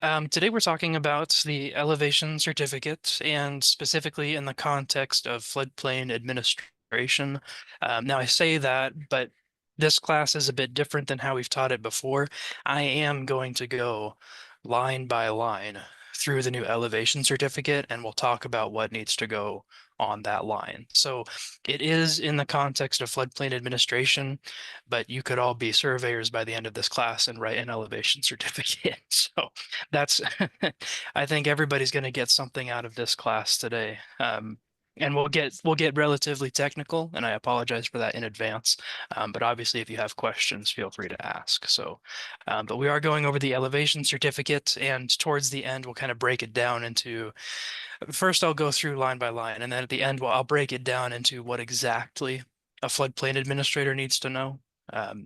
Today we're talking about the elevation certificate and specifically in the context of floodplain administration. Now I say that, but this class is a bit different than how we've taught it before. I am going to go line by line through the new elevation certificate, and we'll talk about what needs to go on that line. So it is in the context of floodplain administration, but you could all be surveyors by the end of this class and write an elevation certificate. So that's I think everybody's going to get something out of this class today. And we'll get relatively technical, and I apologize for that in advance. But obviously, if you have questions, feel free to ask. But we are going over the elevation certificate, and towards the end, we'll kind of break it down into. First, I'll go through line by line, and then at the end, I'll break it down into what exactly a floodplain administrator needs to know.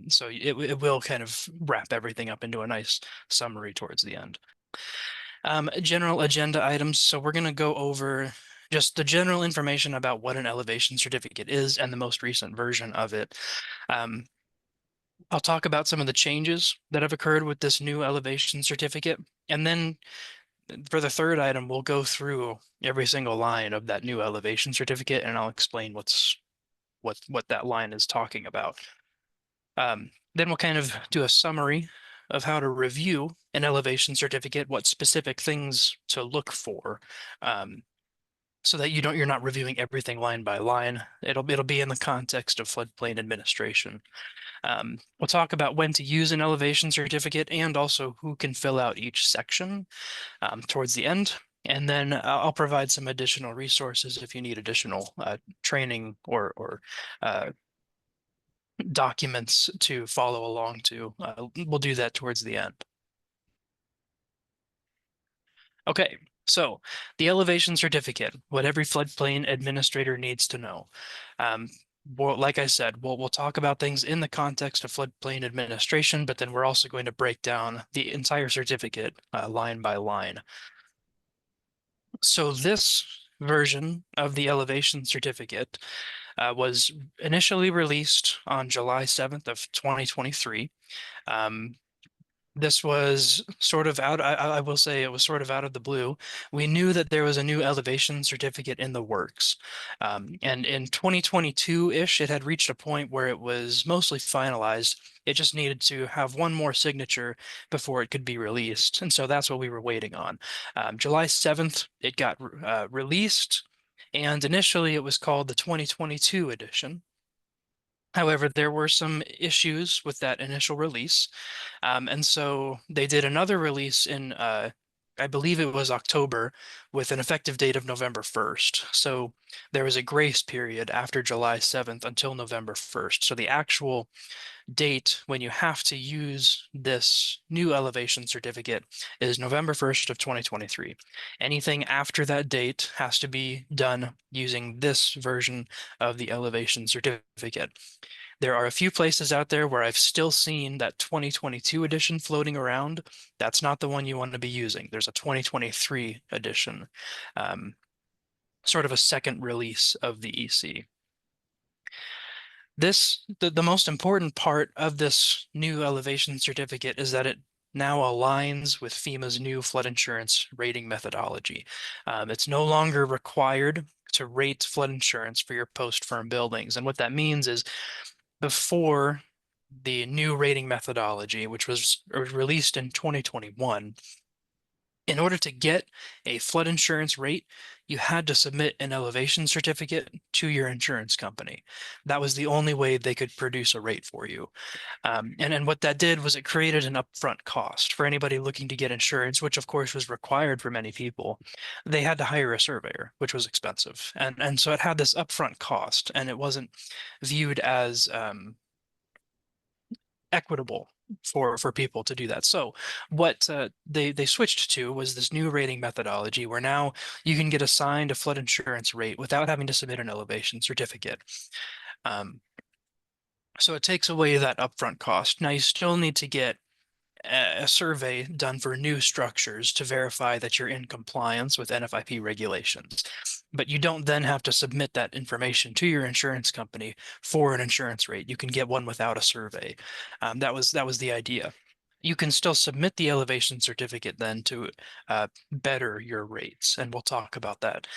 So it will kind of wrap everything up into a nice summary towards the end. General agenda items. So we're going to go over just the general information about what an elevation certificate is and the most recent version of it. I'll talk about some of the changes that have occurred with this new elevation certificate. And then for the third item, we'll go through every single line of that new elevation certificate, and I'll explain what that line is talking about. Then we'll kind of do a summary of how to review an elevation certificate, what specific things to look for, so that you're not reviewing everything line by line. It'll be in the context of floodplain administration. We'll talk about when to use an elevation certificate and also who can fill out each section towards the end. And then I'll provide some additional resources if you need additional training or documents to follow along to. We'll do that towards the end. Okay, so the elevation certificate, what every floodplain administrator needs to know. Well, like I said, we'll talk about things in the context of floodplain administration, but then we're also going to break down the entire certificate line by line. So this version of the elevation certificate was initially released on July 7th of 2023. This was sort of I will say it was sort of out of the blue. We knew that there was a new elevation certificate in the works. And in 2022-ish, it had reached a point where it was mostly finalized. It just needed to have one more signature before it could be released. And so that's what we were waiting on. July 7th, it got released. And initially, it was called the 2022 edition. However, there were some issues with that initial release. And so they did another release in, I believe it was October, with an effective date of November 1st. So there was a grace period after July 7th until November 1st. So the actual date when you have to use this new elevation certificate is November 1st of 2023. Anything after that date has to be done using this version of the elevation certificate. There are a few places out there where I've still seen that 2022 edition floating around. That's not the one you want to be using. There's a 2023 edition, sort of a second release of the EC. The most important part of this new elevation certificate is that it now aligns with FEMA's new flood insurance rating methodology. It's no longer required to rate flood insurance for your post-firm buildings. And what that means is before the new rating methodology, which was released in 2021, in order to get a flood insurance rate, you had to submit an elevation certificate to your insurance company. That was the only way they could produce a rate for you. And what that did was it created an upfront cost for anybody looking to get insurance, which of course was required for many people. They had to hire a surveyor, which was expensive. And so it had this upfront cost, and it wasn't viewed as equitable for people to do that. So what they switched to was this new rating methodology where now you can get assigned a flood insurance rate without having to submit an elevation certificate. So it takes away that upfront cost. Now you still need to get a survey done for new structures to verify that you're in compliance with NFIP regulations. But you don't then have to submit that information to your insurance company for an insurance rate. You can get one without a survey. That was the idea. you can still submit the elevation certificate then to better your rates, and we'll talk about that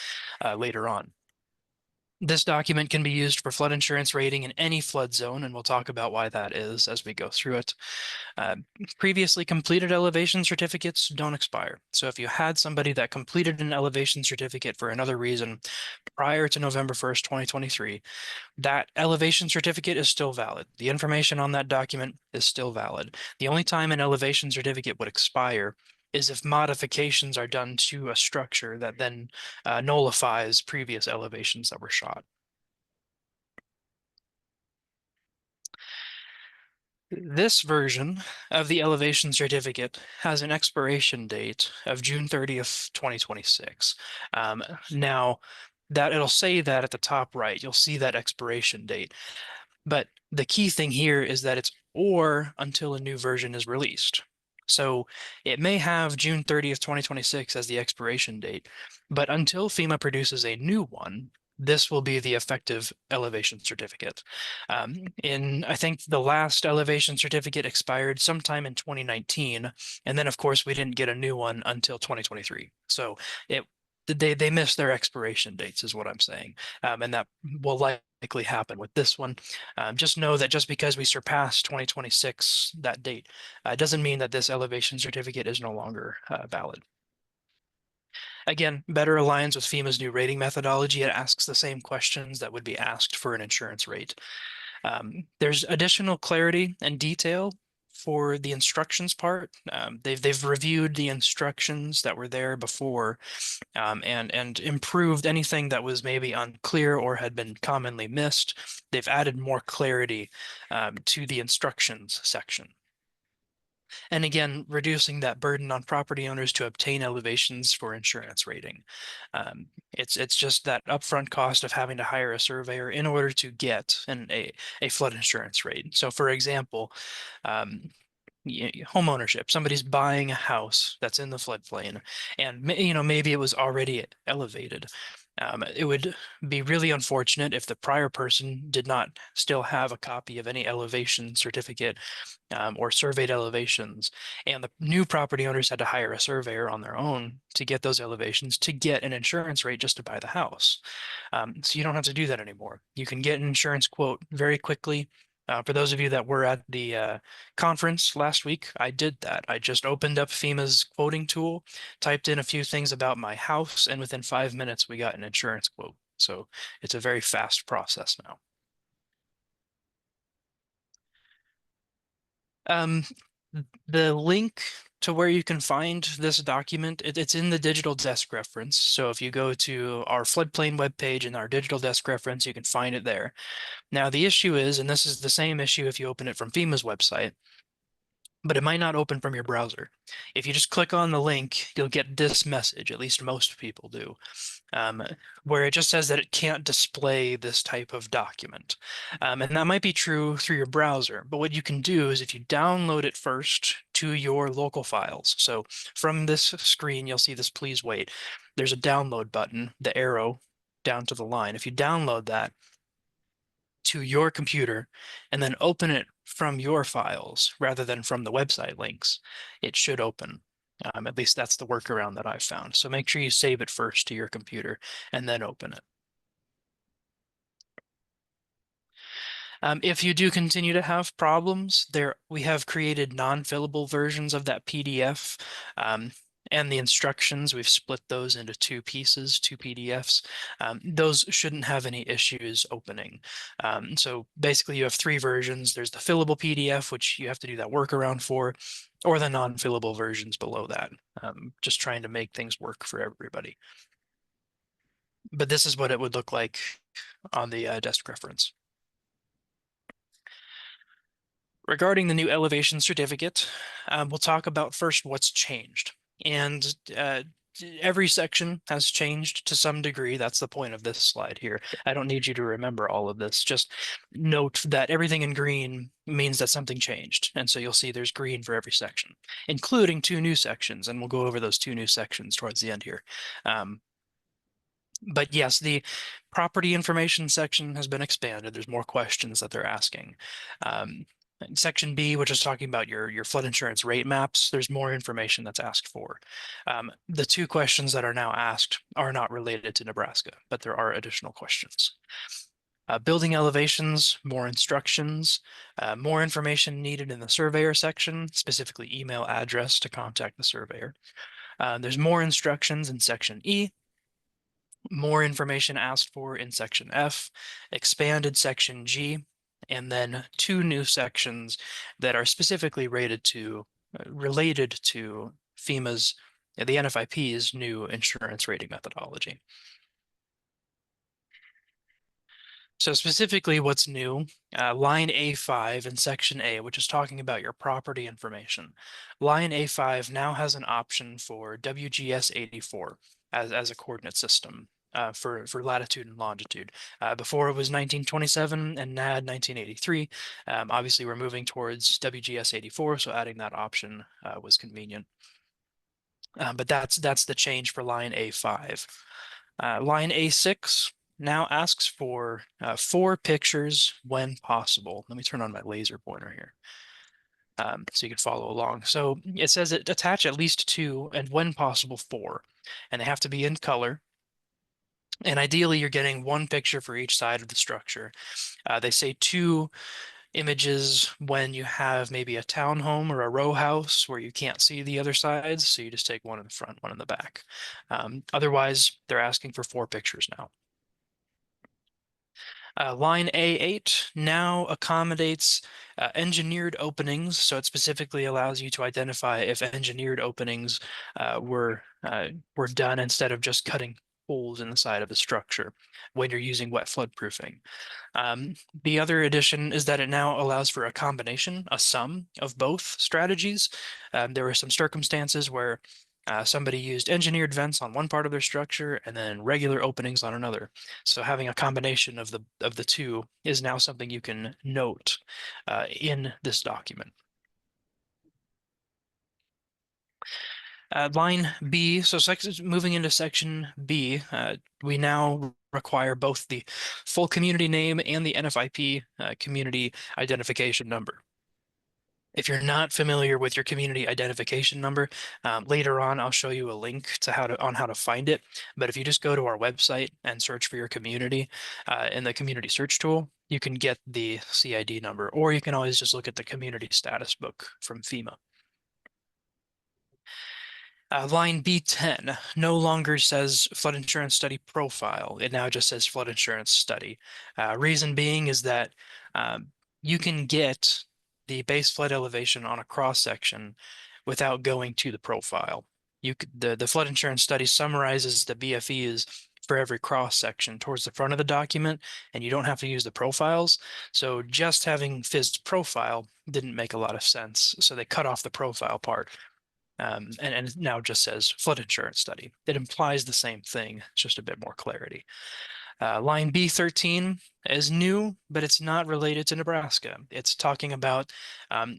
later on. This document can be used for flood insurance rating in any flood zone, and we'll talk about why that is as we go through it. Uh, Previously completed elevation certificates don't expire. So if you had somebody that completed an elevation certificate for another reason prior to November 1st, 2023, that elevation certificate is still valid. The information on that document is still valid. The only time an elevation certificate would expire is if modifications are done to a structure that then nullifies previous elevations that were shot. This version of the elevation certificate has an expiration date of June 30th, 2026. Now, that it'll say that at the top right, you'll see that expiration date. But the key thing here is that it's or until a new version is released. So it may have June 30th, 2026 as the expiration date, but until FEMA produces a new one, this will be the effective elevation certificate. I think the last elevation certificate expired sometime in 2019, and then of course we didn't get a new one until 2023. So it they missed their expiration dates, is what I'm saying, and that will likely happen with this one. Just know that just because we surpass 2026, that date, doesn't mean that this elevation certificate is no longer valid. Again, better aligns with FEMA's new rating methodology. It asks the same questions that would be asked for an insurance rate. There's additional clarity and detail for the instructions part. They've reviewed the instructions that were there before, and improved anything that was maybe unclear or had been commonly missed. They've added more clarity to the instructions section. And again, reducing that burden on property owners to obtain elevations for insurance rating. It's just that upfront cost of having to hire a surveyor in order to get a flood insurance rate. So for example, um, home ownership, somebody's buying a house that's in the floodplain, and maybe it was already elevated. It would be really unfortunate if the prior person did not still have a copy of any elevation certificate, or surveyed elevations, and the new property owners had to hire a surveyor on their own to get those elevations to get an insurance rate just to buy the house. So you don't have to do that anymore. You can get an insurance quote very quickly. For those of you that were at the conference last week, I did that. I just opened up FEMA's quoting tool, typed in a few things about my house, and within 5 minutes we got an insurance quote. So it's a very fast process now. Um, the link to where you can find this document, it's in the digital desk reference. So if you go to our floodplain webpage in our digital desk reference, you can find it there. Now the issue is, and this is the same issue if you open it from FEMA's website, but it might not open from your browser. If you just click on the link, you'll get this message, at least most people do, where it just says that it can't display this type of document. And that might be true through your browser, but what you can do is if you download it first to your local files. So from this screen, you'll see this please wait. There's a download button, the arrow down to the line. If you download that to your computer and then open it from your files rather than from the website links, it should open. At least that's the workaround that I've found. So make sure you save it first to your computer and then open it. If you do continue to have problems, we have created non-fillable versions of that PDF, and the instructions. We've split those into two pieces, two PDFs. Those shouldn't have any issues opening. So basically, you have three versions. There's the fillable PDF, which you have to do that workaround for, or the non-fillable versions below that. Just trying to make things work for everybody. But this is what it would look like on the desk reference. Regarding the new elevation certificate, we'll talk about first what's changed. And every section has changed to some degree. That's the point of this slide here. I don't need you to remember all of this. Just note that everything in green means that something changed. And so you'll see there's green for every section, including two new sections. And we'll go over those two new sections towards the end here. But yes, the property information section has been expanded. There's more questions that they're asking. In Section B, which is talking about your flood insurance rate maps, there's more information that's asked for. The two questions that are now asked are not related to Nebraska, but there are additional questions. Building elevations, more instructions, more information needed in the surveyor section, specifically email address to contact the surveyor. There's more instructions in Section E, more information asked for in Section F, expanded Section G, and then two new sections that are specifically related to FEMA's, the NFIP's new insurance rating methodology. So specifically what's new, line A5 in section A, which is talking about your property information. Line A5 now has an option for WGS 84 as a coordinate system for latitude and longitude. Before it was 1927 and NAD 1983. Obviously, we're moving towards WGS 84, so adding that option was convenient. But that's the change for line A5. Line A6 now asks for 4 pictures when possible. Let me turn on my laser pointer here so you can follow along. So it says attach at least 2 and when possible 4, and they have to be in color. And ideally, you're getting 1 picture for each side of the structure. They say 2 images when you have maybe a townhome or a row house where you can't see the other sides, so you just take 1 in the front, 1 in the back. Otherwise, they're asking for 4 pictures now. Line A8 now accommodates engineered openings, so it specifically allows you to identify if engineered openings were done instead of just cutting holes in the side of the structure when you're using wet flood proofing. The other addition is that it now allows for a combination, a sum of both strategies. There were some circumstances where somebody used engineered vents on one part of their structure and then regular openings on another. So having a combination of the two is now something you can note in this document. Line B, so moving into section B, we now require both the full community name and the NFIP community identification number. If you're not familiar with your community identification number, later on I'll show you a link to how to find it. But if you just go to our website and search for your community in the community search tool, you can get the CID number, or you can always just look at the community status book from FEMA. Line B10 no longer says flood insurance study profile. It now just says flood insurance study. Reason being is that you can get the base flood elevation on a cross section without going to the profile. The flood insurance study summarizes the BFEs for every cross section towards the front of the document, and you don't have to use the profiles. So just having FIS profile didn't make a lot of sense. So they cut off the profile part. And it now just says flood insurance study. It implies the same thing, it's just a bit more clarity. Line B13 is new, but it's not related to Nebraska. It's talking about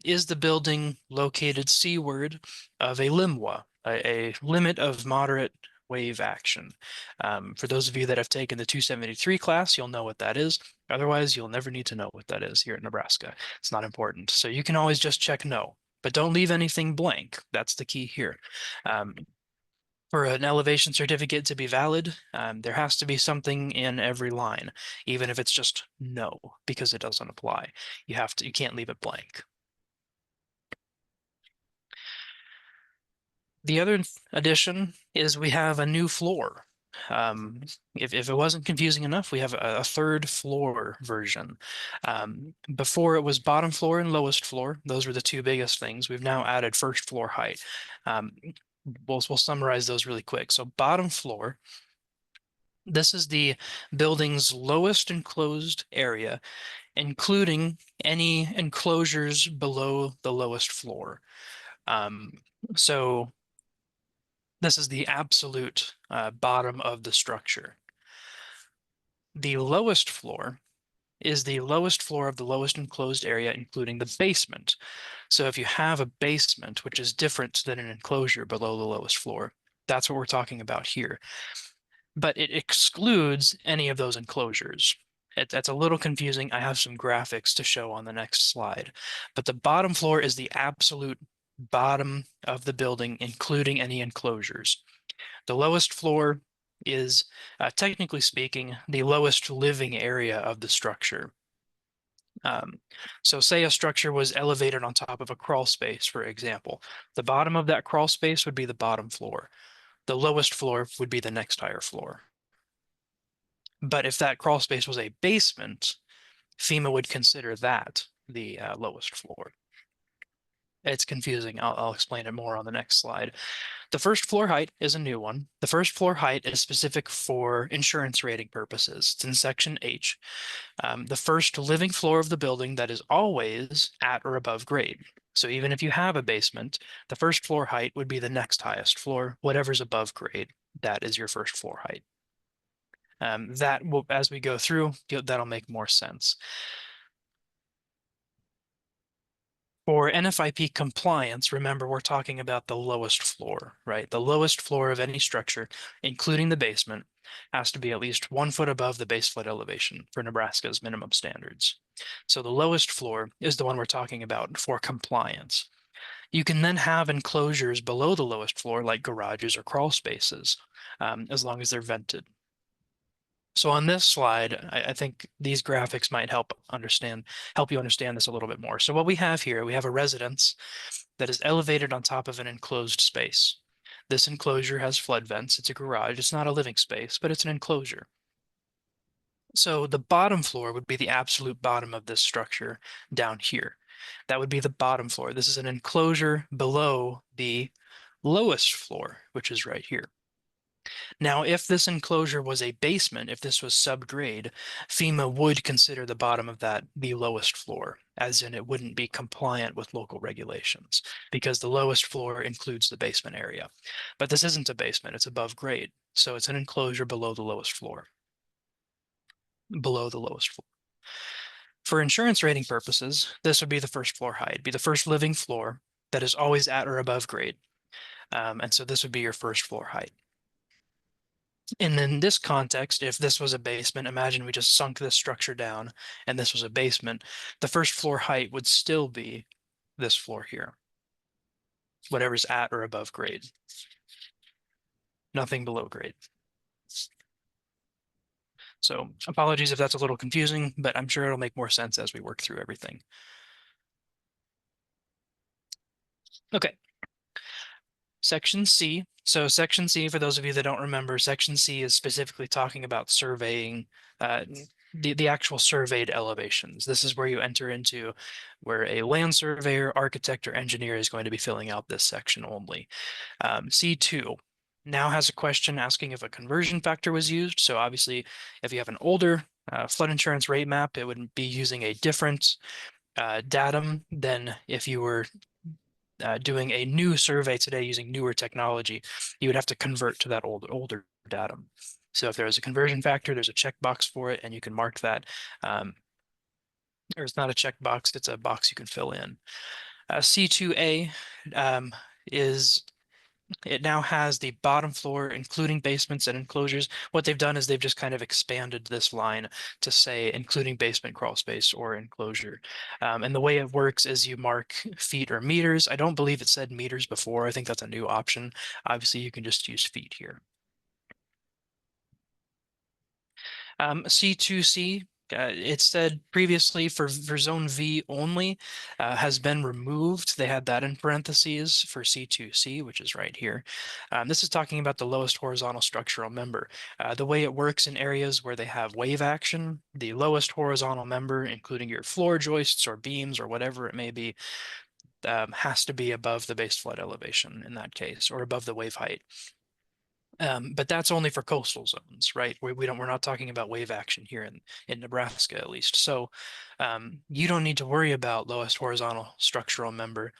is the building located seaward of a LIMWA, a limit of moderate wave action. For those of you that have taken the 273 class, you'll know what that is. Otherwise, you'll never need to know what that is here in Nebraska. It's not important. So you can always just check no, but don't leave anything blank. That's the key here. For an elevation certificate to be valid, there has to be something in every line, even if it's just no, because it doesn't apply. You can't leave it blank. The other addition is we have a new floor. If it wasn't confusing enough, we have a 3rd floor version. Before it was bottom floor and lowest floor. Those were the 2 biggest things. We've now added 1st floor height. We'll summarize those really quick. So bottom floor, this is the building's lowest enclosed area, including any enclosures below the lowest floor. So this is the absolute bottom of the structure. The lowest floor is the lowest floor of the lowest enclosed area, including the basement. So if you have a basement, which is different than an enclosure below the lowest floor, that's what we're talking about here. But it excludes any of those enclosures. That's a little confusing. I have some graphics to show on the next slide. But the bottom floor is the absolute bottom of the building, including any enclosures. The lowest floor is, technically speaking, the lowest living area of the structure. So say a structure was elevated on top of a crawl space, for example. The bottom of that crawl space would be the bottom floor. The lowest floor would be the next higher floor. But if that crawl space was a basement, FEMA would consider that the lowest floor. It's confusing. I'll explain it more on the next slide. The first floor height is a new one. The first floor height is specific for insurance rating purposes. It's in section H. The first living floor of the building that is always at or above grade. So even if you have a basement, the first floor height would be the next highest floor. Whatever's above grade, that is your first floor height. That will, as we go through, that'll make more sense. For NFIP compliance, remember we're talking about the lowest floor, right? The lowest floor of any structure, including the basement, has to be at least 1 foot above the base flood elevation for Nebraska's minimum standards. So the lowest floor is the one we're talking about for compliance. You can then have enclosures below the lowest floor, like garages or crawl spaces, as long as they're vented. So on this slide, I think these graphics might help you understand this a little bit more. So what we have here, we have a residence that is elevated on top of an enclosed space. This enclosure has flood vents. It's a garage. It's not a living space, but it's an enclosure. So the bottom floor would be the absolute bottom of this structure down here. That would be the bottom floor. This is an enclosure below the lowest floor, which is right here. Now, if this enclosure was a basement, if this was subgrade, FEMA would consider the bottom of that the lowest floor, as in it wouldn't be compliant with local regulations, because the lowest floor includes the basement area. But this isn't a basement, it's above grade, so it's an enclosure below the lowest floor. Below the lowest floor. For insurance rating purposes, this would be the first floor height, be the first living floor that is always at or above grade. And so this would be your first floor height. And in this context, if this was a basement, imagine we just sunk this structure down and this was a basement, the first floor height would still be this floor here, whatever's at or above grade. Nothing below grade. So apologies if that's a little confusing, but I'm sure it'll make more sense as we work through everything. Okay. Section C. So Section C, for those of you that don't remember, Section C is specifically talking about surveying the actual surveyed elevations. This is where you enter into where a land surveyor, architect, or engineer is going to be filling out this section only. C2 now has a question asking if a conversion factor was used. So obviously, if you have an older flood insurance rate map, it would be using a different datum than if you were doing a new survey today using newer technology. You would have to convert to that older datum. So if there's a conversion factor, there's a checkbox for it, and you can mark that. Or it's not a checkbox, it's a box you can fill in. C2A is it now has the bottom floor, including basements and enclosures. What they've done is they've just kind of expanded this line to say including basement, crawl space, or enclosure. And the way it works is you mark feet or meters. I don't believe it said meters before. I think that's a new option. Obviously, you can just use feet here. C2C, it said previously for zone V only has been removed. They had that in parentheses for C2C, which is right here. This is talking about the lowest horizontal structural member. The way it works in areas where they have wave action, the lowest horizontal member, including your floor joists or beams or whatever it may be, has to be above the base flood elevation in that case, or above the wave height. But that's only for coastal zones, right? We're not talking about wave action here in Nebraska at least. So you don't need to worry about lowest horizontal structural member.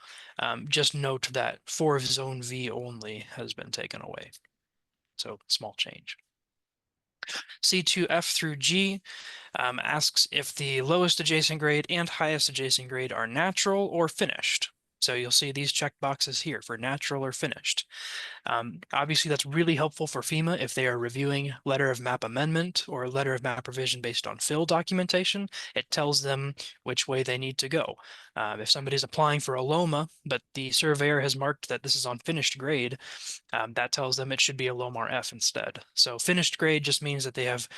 Just note that for zone V only has been taken away. So small change. C2F through G asks if the lowest adjacent grade and highest adjacent grade are natural or finished. So you'll see these check boxes here for natural or finished. Obviously, that's really helpful for FEMA if they are reviewing letter of map amendment or letter of map revision based on fill documentation. It tells them which way they need to go. If somebody's applying for a LOMA, but the surveyor has marked that this is on finished grade, that tells them it should be a LOMR-F instead. So finished grade just means that they have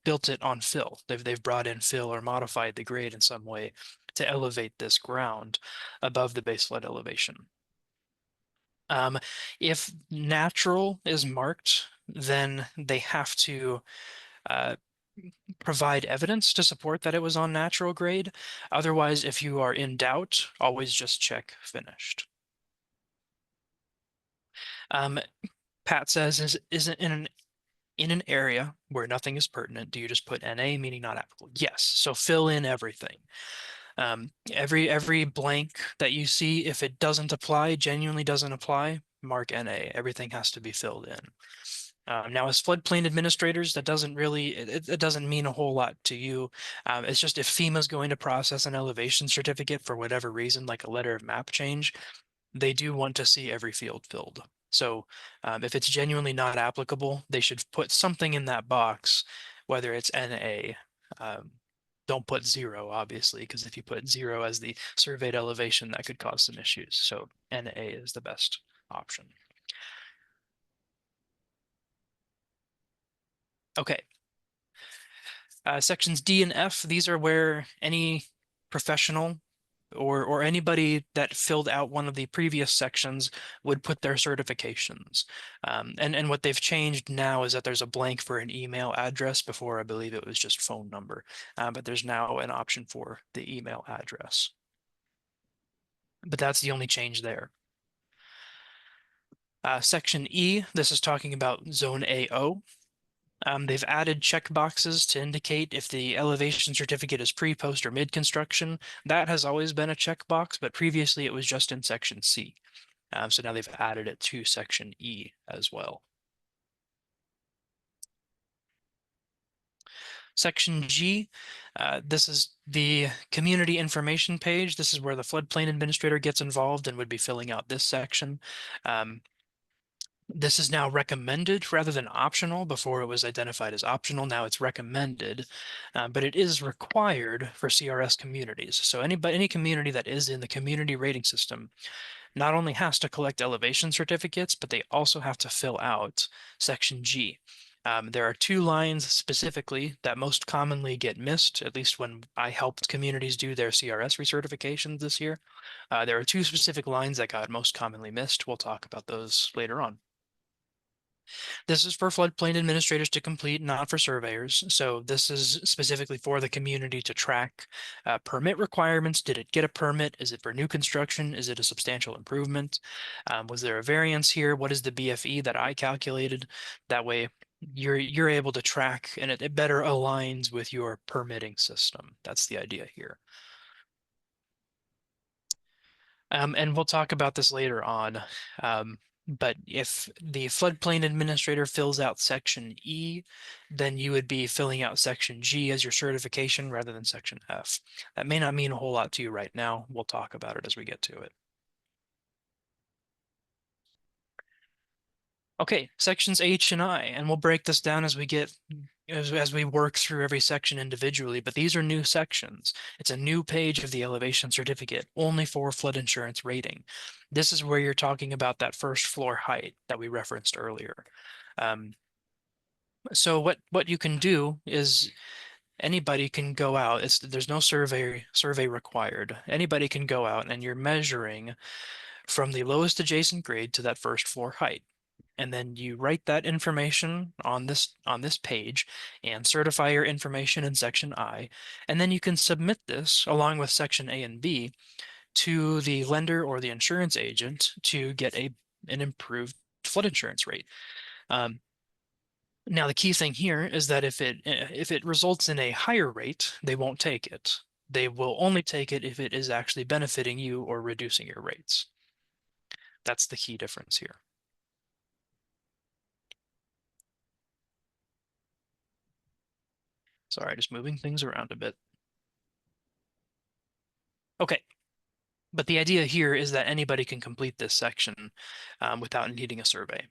built it on fill. They've brought in fill or modified the grade in some way to elevate this ground above the base flood elevation. Um, if natural is marked, then they have to uh, provide evidence to support that it was on natural grade. Otherwise, if you are in doubt, always just check finished. Um, Pat says, is it in an area where nothing is pertinent, do you just put NA, meaning not applicable? Yes. So fill in everything. Every blank that you see, if it doesn't apply, genuinely doesn't apply, mark NA. Everything has to be filled in. Now, as floodplain administrators, that doesn't really, it doesn't mean a whole lot to you. It's just if FEMA's going to process an elevation certificate for whatever reason, like a letter of map change, they do want to see every field filled. So if it's genuinely not applicable, they should put something in that box, whether it's NA. Don't put 0, obviously, because if you put 0 as the surveyed elevation, that could cause some issues. So NA is the best option. Okay. Sections D and F, these are where any professional or anybody that filled out one of the previous sections would put their certifications. And what they've changed now is that there's a blank for an email address. Before, I believe it was just phone number, but there's now an option for the email address. But that's the only change there. Section E, this is talking about Zone AO. They've added checkboxes to indicate if the elevation certificate is pre, post, or mid-construction. That has always been a checkbox, but previously it was just in Section C. So now they've added it to Section E as well. Section G, this is the community information page. This is where the floodplain administrator gets involved and would be filling out this section. This is now recommended rather than optional. Before it was identified as optional, now it's recommended, but it is required for CRS communities. So any community that is in the community rating system not only has to collect elevation certificates, but they also have to fill out Section G. There are 2 lines specifically that most commonly get missed, at least when I helped communities do their CRS recertifications this year. There are 2 specific lines that got most commonly missed. We'll talk about those later on. This is for floodplain administrators to complete, not for surveyors. So this is specifically for the community to track permit requirements. Did it get a permit? Is it for new construction? Is it a substantial improvement? Was there a variance here? What is the BFE that I calculated? That way you're able to track and it better aligns with your permitting system. That's the idea here. And we'll talk about this later on. But if the floodplain administrator fills out section E, then you would be filling out section G as your certification rather than section F. That may not mean a whole lot to you right now. We'll talk about it as we get to it. Okay, sections H and I, and we'll break this down as we get as we work through every section individually, but these are new sections. It's a new page of the elevation certificate, only for flood insurance rating. This is where you're talking about that first floor height that we referenced earlier. So what you can do is anybody can go out. There's no survey required. Anybody can go out and you're measuring from the lowest adjacent grade to that first floor height. And then you write that information on this page and certify your information in section I, and then you can submit this along with section A and B to the lender or the insurance agent to get an improved flood insurance rate. Now the key thing here is that if it results in a higher rate, they won't take it. They will only take it if it is actually benefiting you or reducing your rates. That's the key difference here. Sorry, just moving things around a bit. Okay. But the idea here is that anybody can complete this section without needing a survey.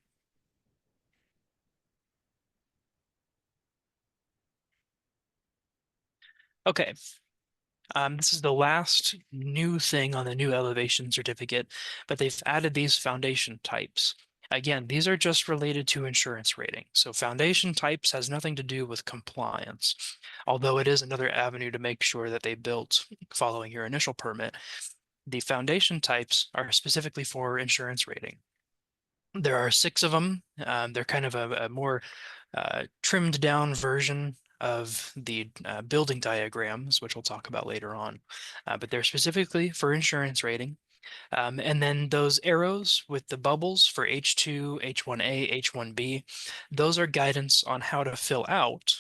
Okay, this is the last new thing on the new elevation certificate, but they've added these foundation types. Again, these are just related to insurance rating. So foundation types has nothing to do with compliance, although it is another avenue to make sure that they built following your initial permit. The foundation types are specifically for insurance rating. There are 6 of them. They're kind of a more trimmed down version of the building diagrams, which we'll talk about later on. But they're specifically for insurance rating. And then those arrows with the bubbles for H2, H1A, H1B, those are guidance on how to fill out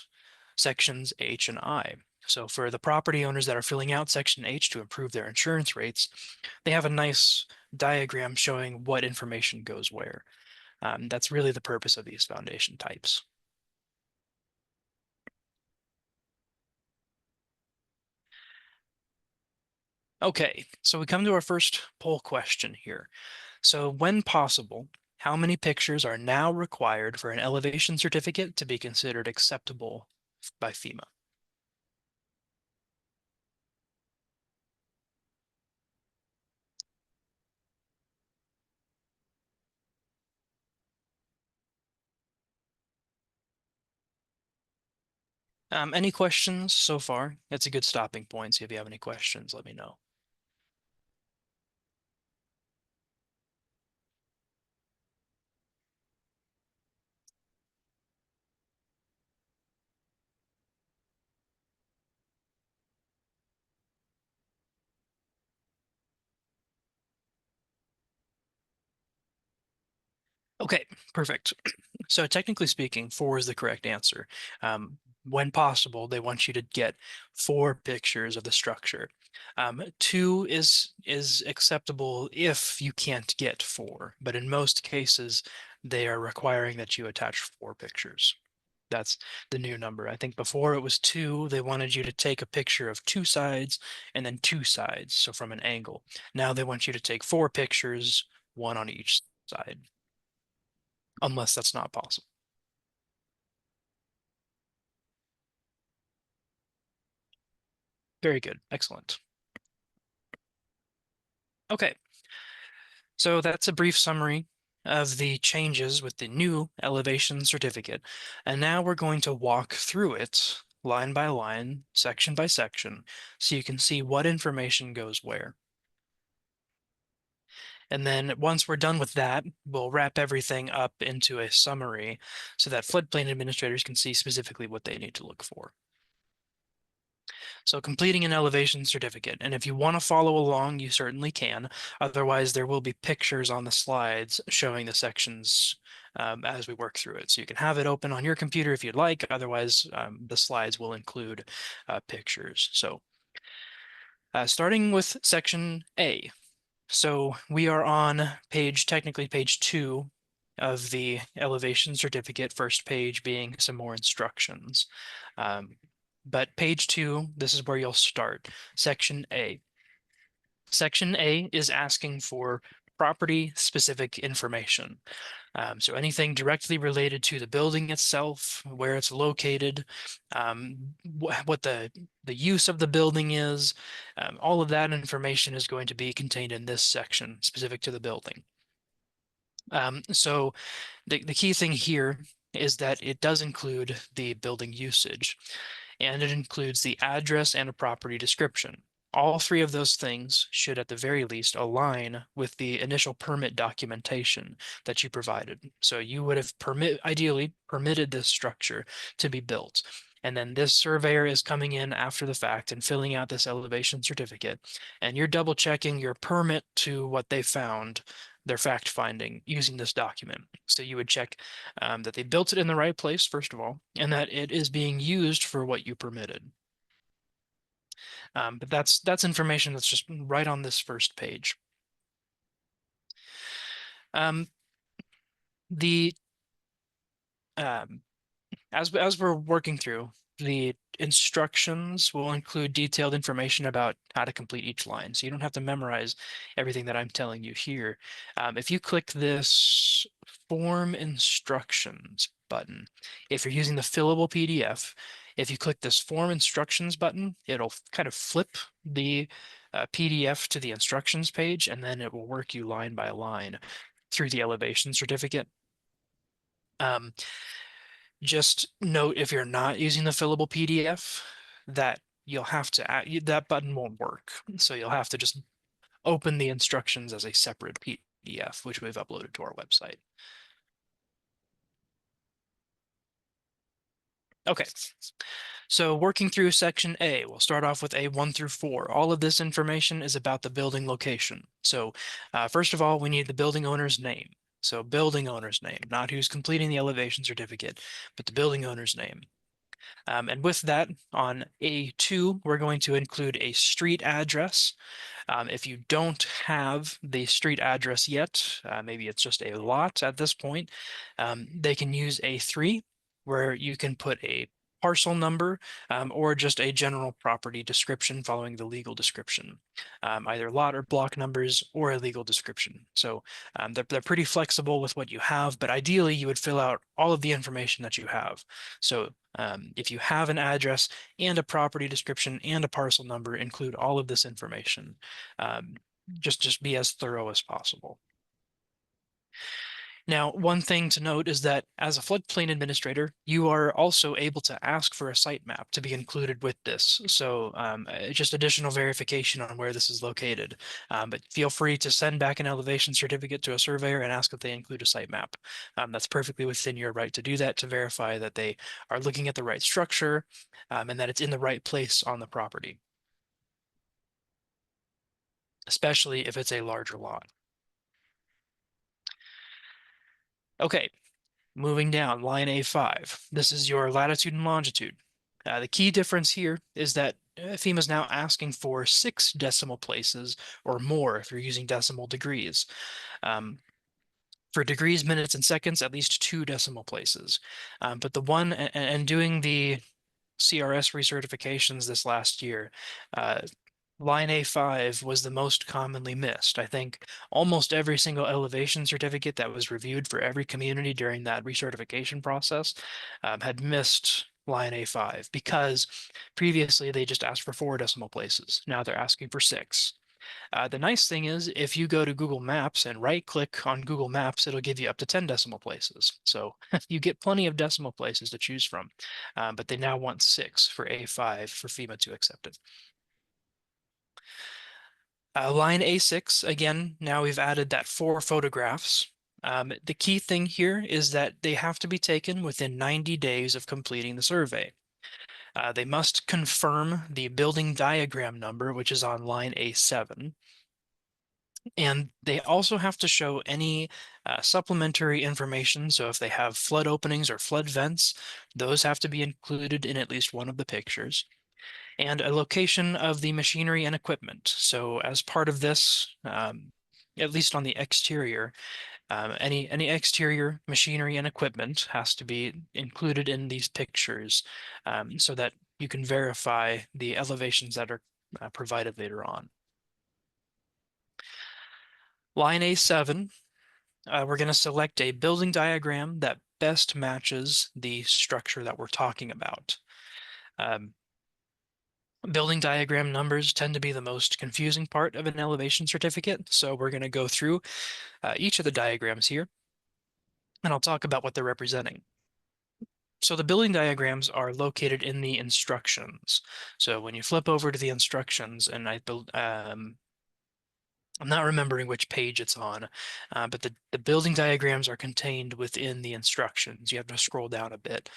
sections H and I. So for the property owners that are filling out section H to improve their insurance rates, they have a nice diagram showing what information goes where. That's really the purpose of these foundation types. Okay, so we come to our first poll question here. So when possible, how many pictures are now required for an elevation certificate to be considered acceptable by FEMA? Any questions so far? That's a good stopping point. So if you have any questions, let me know. Okay, perfect. So technically speaking, 4 is the correct answer. When possible, they want you to get 4 pictures of the structure. 2 is acceptable if you can't get 4, but in most cases, they are requiring that you attach 4 pictures. That's the new number. I think before it was 2, they wanted you to take a picture of 2 sides and then 2 sides, so from an angle. Now they want you to take 4 pictures, 1 on each side, unless that's not possible. Very good. Excellent. Okay, so that's a brief summary of the changes with the new elevation certificate. And now we're going to walk through it line by line, section by section, so you can see what information goes where. And then once we're done with that, we'll wrap everything up into a summary so that floodplain administrators can see specifically what they need to look for. So completing an elevation certificate. And if you want to follow along, you certainly can. Otherwise, there will be pictures on the slides showing the sections as we work through it. So you can have it open on your computer if you'd like. Otherwise, the slides will include pictures. So starting with section A. So we are on technically page 2 of the elevation certificate, first page being some more instructions. But page 2, this is where you'll start. Section A. Section A is asking for property specific information. So anything directly related to the building itself, where it's located, what the use of the building is, all of that information is going to be contained in this section specific to the building. So the key thing here is that it does include the building usage, and it includes the address and a property description. All 3 of those things should at the very least align with the initial permit documentation that you provided. So you would have ideally permitted this structure to be built. And then this surveyor is coming in after the fact and filling out this elevation certificate, and you're double checking your permit to what they found, their fact finding, using this document. So you would check that they built it in the right place, first of all, and that it is being used for what you permitted. But that's information that's just right on this first page. Um, the as we're working through, The instructions will include detailed information about how to complete each line. So you don't have to memorize everything that I'm telling you here. If you click this form instructions button, if you're using the fillable PDF, if you click this form instructions button, it'll kind of flip the PDF to the instructions page, and then it will work you line by line through the elevation certificate. Um, just note if you're not using the fillable PDF that you'll have to that button won't work. So you'll have to just open the instructions as a separate PDF, which we've uploaded to our website. Okay, so working through section A, we'll start off with A1 through 4. All of this information is about the building location. So first of all, we need the building owner's name. So building owner's name, not who's completing the elevation certificate, but the building owner's name. And with that, on A2, we're going to include a street address. If you don't have the street address yet, maybe it's just a lot at this point, they can use A3, where you can put a parcel number or just a general property description following the legal description, either lot or block numbers or a legal description. So they're pretty flexible with what you have, but ideally you would fill out all of the information that you have. So if you have an address and a property description and a parcel number, include all of this information. Um, just be as thorough as possible. Now, one thing to note is that as a floodplain administrator, you are also able to ask for a site map to be included with this. So just additional verification on where this is located. But feel free to send back an elevation certificate to a surveyor and ask if they include a site map. That's perfectly within your right to do that, to verify that they are looking at the right structure and that it's in the right place on the property, especially if it's a larger lot. Okay, moving down, line A5. This is your latitude and longitude. The key difference here is that FEMA is now asking for 6 decimal places or more if you're using decimal degrees. For degrees, minutes, and seconds, at least 2 decimal places. But the one, and doing the CRS recertifications this last year, line A5 was the most commonly missed. I think almost every single elevation certificate that was reviewed for every community during that recertification process had missed line A5 because previously they just asked for 4 decimal places. Now they're asking for 6. The nice thing is if you go to Google Maps and right click on Google Maps, it'll give you up to 10 decimal places. So you get plenty of decimal places to choose from, but they now want 6 for A5 for FEMA to accept it. Line A6, again, now we've added that 4 photographs. The key thing here is that they have to be taken within 90 days of completing the survey. They must confirm the building diagram number, which is on line A7. And they also have to show any supplementary information. So if they have flood openings or flood vents, those have to be included in at least one of the pictures, and a location of the machinery and equipment. So as part of this, at least on the exterior, any exterior machinery and equipment has to be included in these pictures so that you can verify the elevations that are provided later on. Line A7, we're going to select a building diagram that best matches the structure that we're talking about. Building diagram numbers tend to be the most confusing part of an elevation certificate, so we're going to go through each of the diagrams here, and I'll talk about what they're representing. So the building diagrams are located in the instructions. So when you flip over to the instructions, and I'm not remembering which page it's on, but the building diagrams are contained within the instructions. You have to scroll down a bit.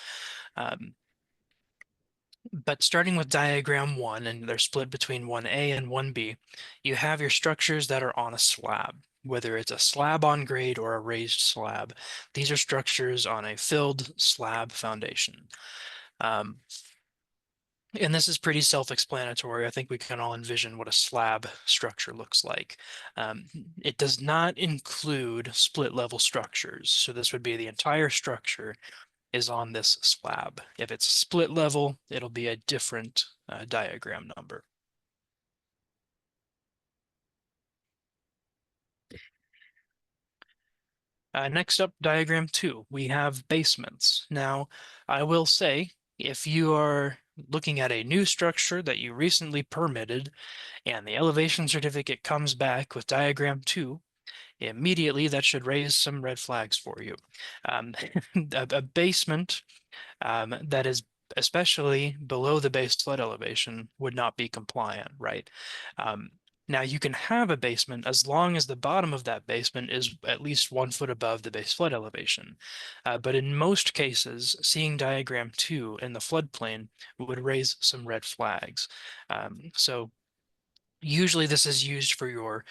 But starting with diagram 1, and they're split between 1A and 1B, you have your structures that are on a slab, whether it's a slab on grade or a raised slab. These are structures on a filled slab foundation. And this is pretty self-explanatory. I think we can all envision what a slab structure looks like. It does not include split level structures. So this would be the entire structure. is on this slab. If it's split level, it'll be a different diagram number. Next up, diagram 2, we have basements. Now, I will say, if you are looking at a new structure that you recently permitted and the elevation certificate comes back with diagram 2, immediately that should raise some red flags for you. A basement that is especially below the base flood elevation would not be compliant, right? Um, Now you can have a basement as long as the bottom of that basement is at least 1 foot above the base flood elevation. But in most cases, seeing diagram 2 in the floodplain would raise some red flags. So usually this is used for your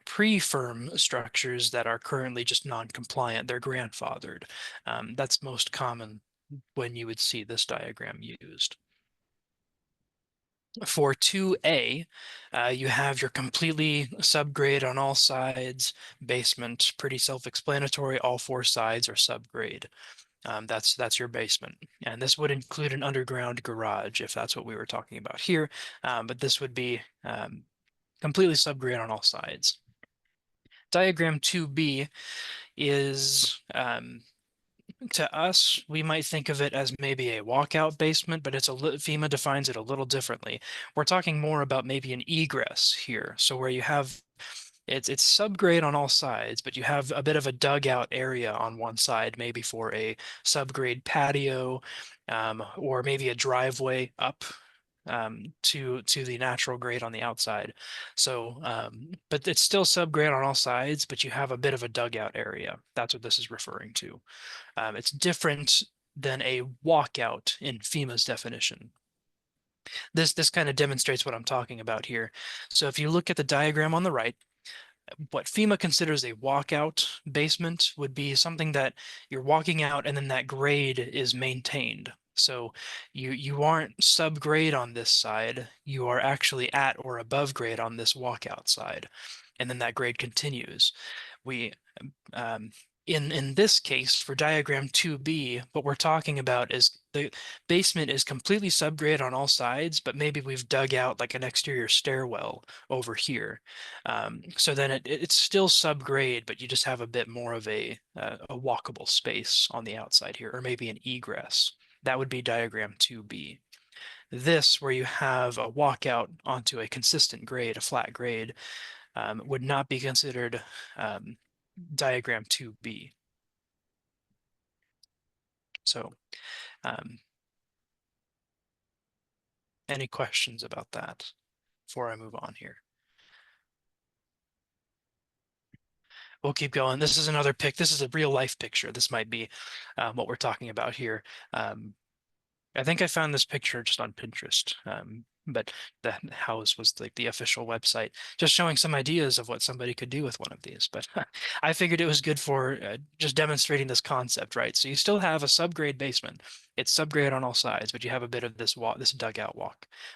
pre-firm structures that are currently just non-compliant. They're grandfathered. That's most common when you would see this diagram used. For 2A, you have your completely subgrade on all sides, basement, pretty self-explanatory. All 4 sides are subgrade. That's your basement. And this would include an underground garage if that's what we were talking about here. But this would be completely subgrade on all sides. Diagram 2B is to us, we might think of it as maybe a walkout basement, but FEMA defines it a little differently. We're talking more about maybe an egress here. So where you have it's subgrade on all sides, but you have a bit of a dugout area on one side, maybe for a subgrade patio, or maybe a driveway up to the natural grade on the outside. So, but it's still subgrade on all sides, but you have a bit of a dugout area. That's what this is referring to. It's different than a walkout in FEMA's definition. This kind of demonstrates what I'm talking about here. So if you look at the diagram on the right, what FEMA considers a walkout basement would be something that you're walking out and then that grade is maintained. So you aren't subgrade on this side, you are actually at or above grade on this walkout side. And then that grade continues. We um, in this case, for diagram 2B, what we're talking about is the basement is completely subgrade on all sides, but maybe we've dug out like an exterior stairwell over here. So then it's still subgrade, but you just have a bit more of a walkable space on the outside here, or maybe an egress. That would be diagram 2B. This, where you have a walkout onto a consistent grade, a flat grade, would not be considered diagram 2B. So any questions about that before I move on here? We'll keep going. This is another pic. This is a real life picture. This might be what we're talking about here. I think I found this picture just on Pinterest, but the house was like the official website, just showing some ideas of what somebody could do with one of these. But I figured it was good for just demonstrating this concept, right? So you still have a subgrade basement. It's subgrade on all sides, but you have a bit of this dugout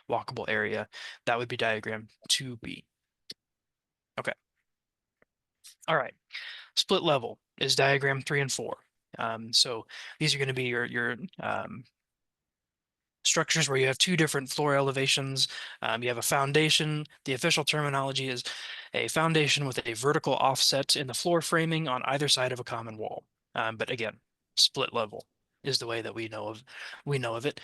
walkable area. That would be diagram 2B. Okay. All right. Split level is diagram 3 and 4. So these are going to be your structures where you have 2 different floor elevations. You have a foundation. The official terminology is a foundation with a vertical offset in the floor framing on either side of a common wall. But again, split level is the way that we know of it.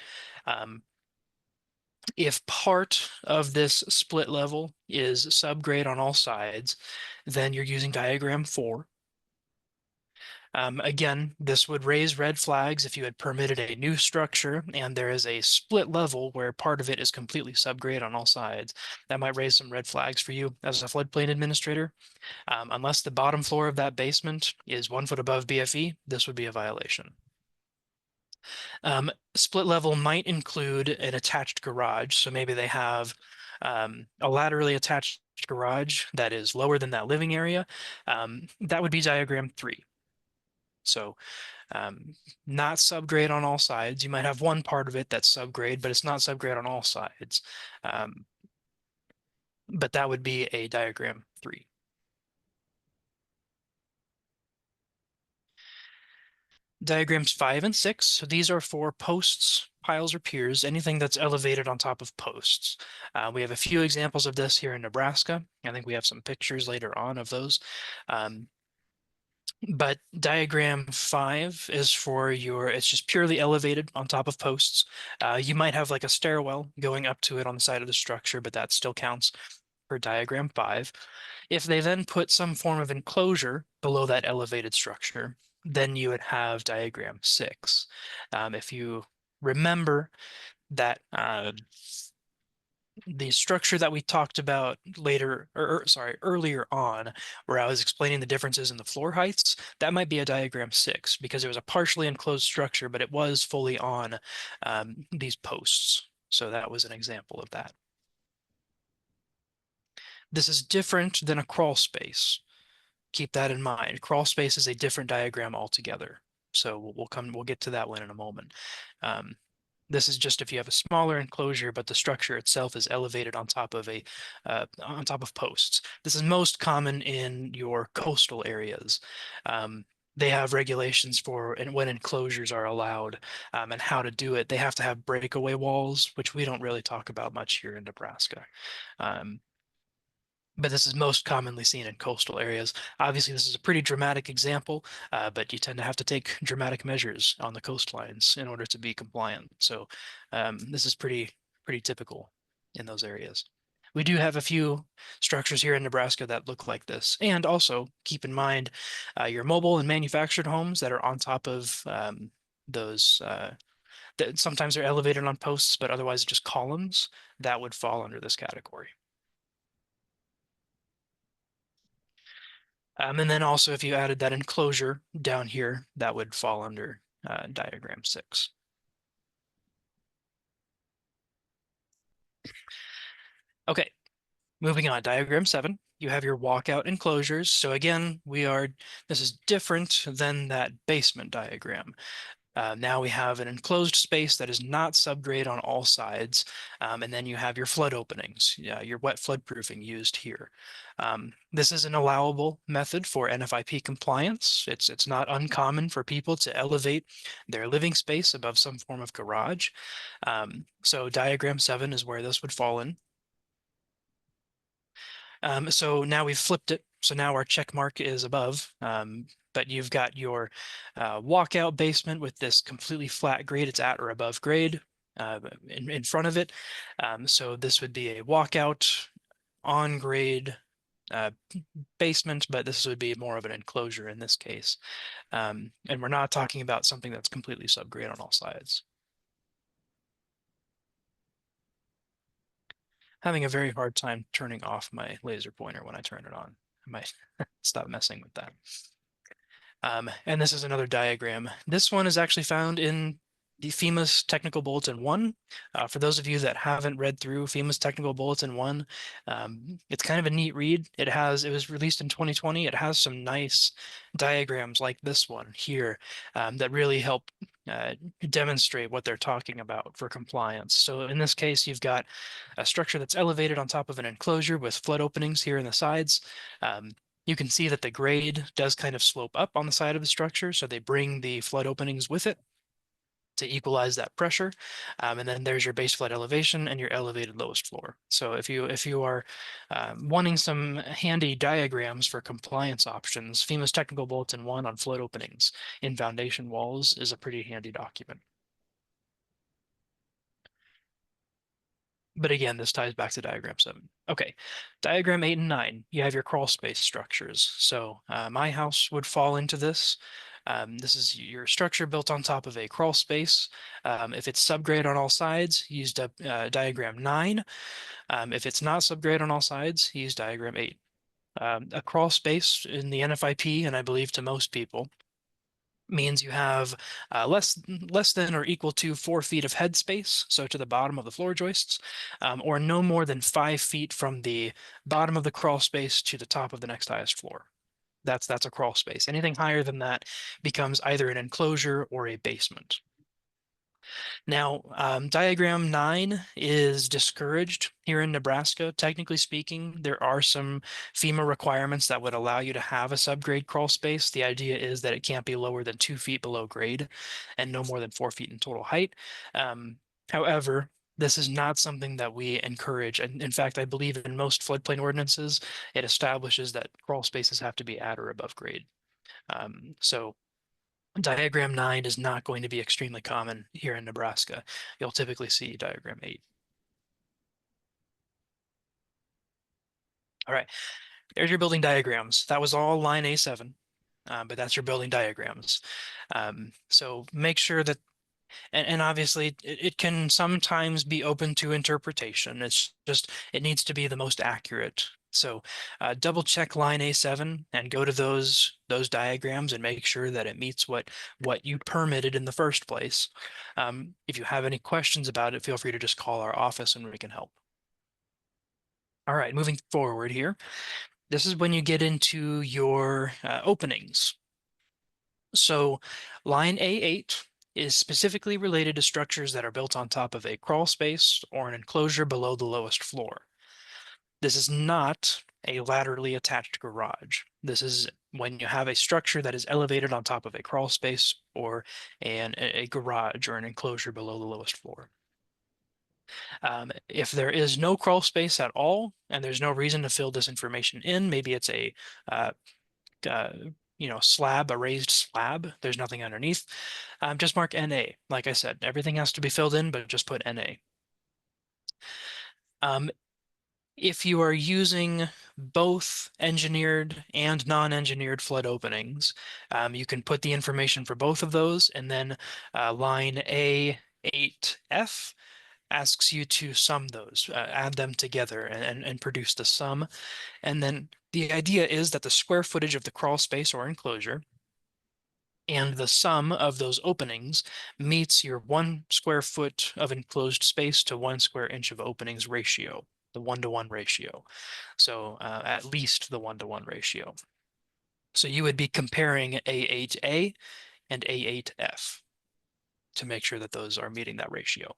If part of this split level is subgrade on all sides, then you're using diagram 4. Again, this would raise red flags if you had permitted a new structure and there is a split level where part of it is completely subgrade on all sides. That might raise some red flags for you as a floodplain administrator. Unless the bottom floor of that basement is 1 foot above BFE, this would be a violation. Split level might include an attached garage. So maybe they have a laterally attached garage that is lower than that living area. That would be diagram 3. So not subgrade on all sides. You might have one part of it that's subgrade, but it's not subgrade on all sides. But that would be a diagram 3. Diagrams 5 and 6, so these are for posts, piles, or piers, anything that's elevated on top of posts. We have a few examples of this here in Nebraska. I think we have some pictures later on of those. Um, but diagram 5 is for it's just purely elevated on top of posts. You might have like a stairwell going up to it on the side of the structure, but that still counts for diagram 5. If they then put some form of enclosure below that elevated structure, then you would have diagram 6. If you remember that the structure that we talked about later, or sorry, earlier on, where I was explaining the differences in the floor heights, that might be a diagram 6 because it was a partially enclosed structure, but it was fully on these posts. So that was an example of that. This is different than a crawl space. Keep that in mind. Crawl space is a different diagram altogether. So we'll get to that one in a moment. This is just if you have a smaller enclosure, but the structure itself is elevated on top of posts. This is most common in your coastal areas. They have regulations for and when enclosures are allowed and how to do it. They have to have breakaway walls, which we don't really talk about much here in Nebraska. Um, but this is most commonly seen in coastal areas. Obviously, this is a pretty dramatic example, but you tend to have to take dramatic measures on the coastlines in order to be compliant. So this is pretty typical in those areas. We do have a few structures here in Nebraska that look like this. And also keep in mind your mobile and manufactured homes that are on top of those that sometimes they're elevated on posts, but otherwise just columns that would fall under this category. And then also if you added that enclosure down here, that would fall under diagram 6. Okay, moving on, diagram 7, you have your walkout enclosures. So again, this is different than that basement diagram. Now we have an enclosed space that is not subgrade on all sides, and then you have your flood openings, your wet flood proofing used here. This is an allowable method for NFIP compliance. It's not uncommon for people to elevate their living space above some form of garage. So diagram 7 is where this would fall in. So now we've flipped it. So now our check mark is above, but you've got your walkout basement with this completely flat grade. It's at or above grade in front of it. So this would be a walkout on grade uh, basement, but this would be more of an enclosure in this case. And we're not talking about something that's completely subgrade on all sides. Having a very hard time turning off my laser pointer when I turn it on. I might stop messing with that. And this is another diagram. This one is actually found in the FEMA's Technical Bulletin 1. For those of you that haven't read through FEMA's Technical Bulletin 1, it's kind of a neat read. It was released in 2020. It has some nice diagrams like this one here that really help demonstrate what they're talking about for compliance. So in this case, you've got a structure that's elevated on top of an enclosure with flood openings here in the sides. You can see that the grade does kind of slope up on the side of the structure, so they bring the flood openings with it to equalize that pressure. And then there's your base flood elevation and your elevated lowest floor. So if you are wanting some handy diagrams for compliance options, FEMA's Technical Bulletin 1 on flood openings in foundation walls is a pretty handy document. But again, this ties back to diagram 7. Okay, diagram 8 and 9, you have your crawl space structures. So my house would fall into this. This is your structure built on top of a crawl space. If it's subgrade on all sides, use diagram 9. If it's not subgrade on all sides, use diagram 8. A crawl space in the NFIP, and I believe to most people, means you have less than or equal to 4 feet of head space, so to the bottom of the floor joists, or no more than 5 feet from the bottom of the crawl space to the top of the next highest floor. That's a crawl space. Anything higher than that becomes either an enclosure or a basement. Now, diagram 9 is discouraged here in Nebraska. Technically speaking, there are some FEMA requirements that would allow you to have a subgrade crawl space. The idea is that it can't be lower than 2 feet below grade and no more than 4 feet in total height. However, this is not something that we encourage. And in fact, I believe in most floodplain ordinances, it establishes that crawl spaces have to be at or above grade. So diagram 9 is not going to be extremely common here in Nebraska. You'll typically see diagram 8. All right, there's your building diagrams. That was all line A7, but that's your building diagrams. So make sure that, and obviously it can sometimes be open to interpretation. It's just, it needs to be the most accurate. So double check line A7 and go to those diagrams and make sure that it meets what you permitted in the first place. If you have any questions about it, feel free to just call our office and we can help. All right, moving forward here. This is when you get into your openings. So line A8 is specifically related to structures that are built on top of a crawl space or an enclosure below the lowest floor. This is not a laterally attached garage. This is when you have a structure that is elevated on top of a crawl space or a garage or an enclosure below the lowest floor. If there is no crawl space at all, and there's no reason to fill this information in, maybe it's a uh, uh, slab, a raised slab. There's nothing underneath. Just mark NA. Like I said, everything has to be filled in, but just put NA. If you are using both engineered and non-engineered flood openings, you can put the information for both of those, and then line A8F asks you to sum those, add them together and produce the sum. And then the idea is that the square footage of the crawl space or enclosure and the sum of those openings meets your 1 square foot of enclosed space to 1 square inch of openings ratio, the 1-to-1 ratio. So at least the 1-to-1 ratio. So you would be comparing A8A and A8F to make sure that those are meeting that ratio.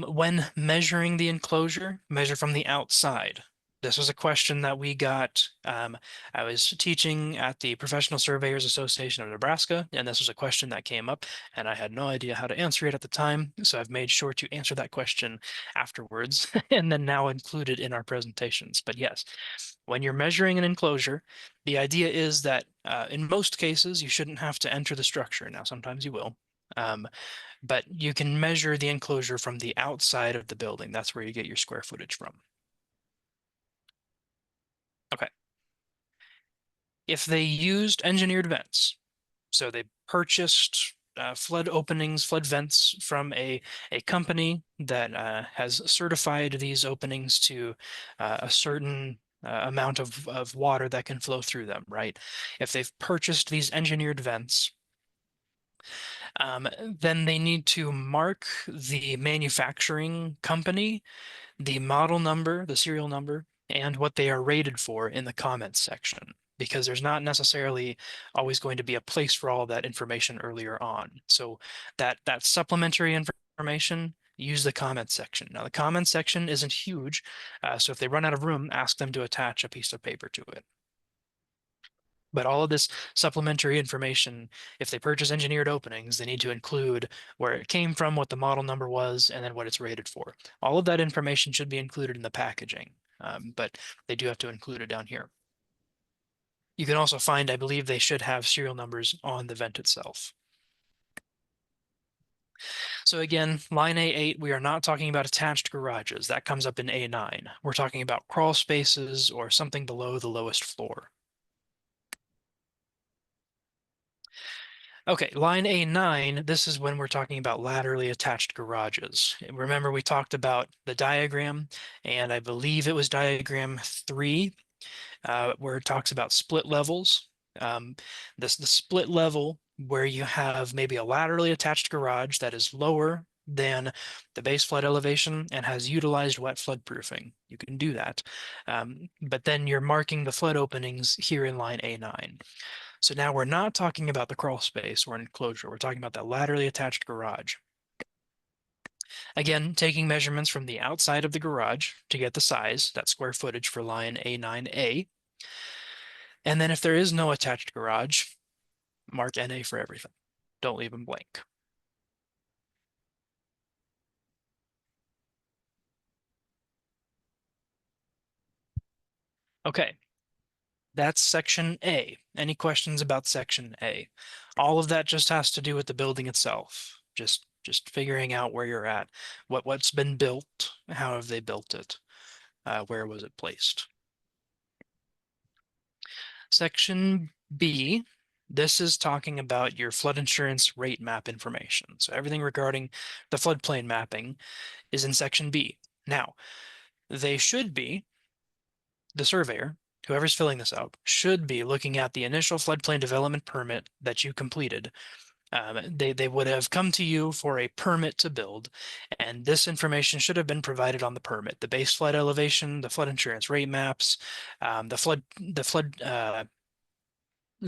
When measuring the enclosure, measure from the outside. This was a question that we got. I was teaching at the Professional Surveyors Association of Nebraska, and this was a question that came up, and I had no idea how to answer it at the time. So I've made sure to answer that question afterwards, and then now include it in our presentations. But yes, when you're measuring an enclosure, the idea is that in most cases, you shouldn't have to enter the structure. Now, sometimes you will. But you can measure the enclosure from the outside of the building. That's where you get your square footage from. Okay. If they used engineered vents, so they purchased flood openings, flood vents from a company that has certified these openings to a certain amount of water that can flow through them, right? If they've purchased these engineered vents, then they need to mark the manufacturing company, the model number, the serial number, and what they are rated for in the comments section, because there's not necessarily always going to be a place for all that information earlier on. So that supplementary information, use the comments section. Now the comments section isn't huge, so if they run out of room, ask them to attach a piece of paper to it. But all of this supplementary information, if they purchase engineered openings, they need to include where it came from, what the model number was, and then what it's rated for. All of that information should be included in the packaging, but they do have to include it down here. You can also find, I believe they should have serial numbers on the vent itself. So again, line A8, we are not talking about attached garages. That comes up in A9. We're talking about crawl spaces or something below the lowest floor. Okay, line A9, this is when we're talking about laterally attached garages. Remember, we talked about the diagram, and I believe it was diagram 3, where it talks about split levels. The split level where you have maybe a laterally attached garage that is lower than the base flood elevation and has utilized wet flood proofing. You can do that. But then you're marking the flood openings here in line A9. So now we're not talking about the crawl space or enclosure. We're talking about that laterally attached garage. Again, taking measurements from the outside of the garage to get the size, that square footage for line A9A. And then if there is no attached garage, mark NA for everything. Don't leave them blank. Okay, that's section A. Any questions about section A? All of that just has to do with the building itself. Just figuring out where you're at, what's been built, how have they built it, where was it placed. Section B, this is talking about your flood insurance rate map information. So everything regarding the floodplain mapping is in section B. Now, they should be, the surveyor, whoever's filling this out, should be looking at the initial floodplain development permit that you completed. They would have come to you for a permit to build, and this information should have been provided on the permit. The base flood elevation, the flood insurance rate maps, the flood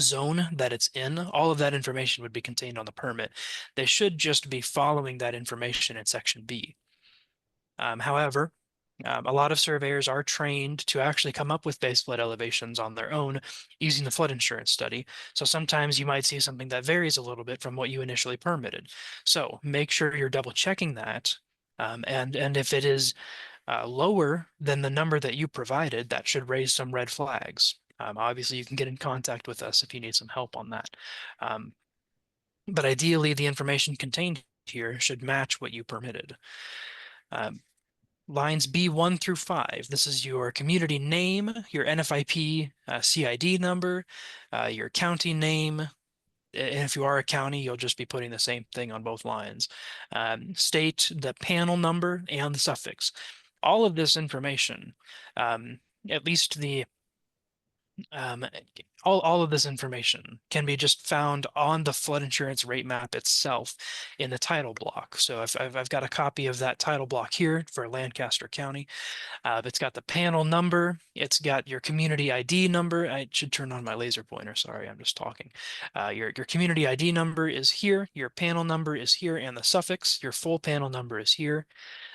zone that it's in, all of that information would be contained on the permit. They should just be following that information in section B. However, a lot of surveyors are trained to actually come up with base flood elevations on their own using the flood insurance study. So sometimes you might see something that varies a little bit from what you initially permitted. So make sure you're double checking that. And if it is lower than the number that you provided, that should raise some red flags. Obviously, you can get in contact with us if you need some help on that. Um, but ideally, the information contained here should match what you permitted. Um, Lines B1 through 5. This is your community name, your NFIP CID number, your county name. And if you are a county, you'll just be putting the same thing on both lines. State, the panel number, and the suffix. All of this information, at least the um, all of this information can be just found on the flood insurance rate map itself in the title block. So I've got a copy of that title block here for Lancaster County. It's got the panel number. It's got your community ID number. I should turn on my laser pointer. Sorry, I'm just talking. Your community ID number is here. Your panel number is here, and the suffix. Your full panel number is here.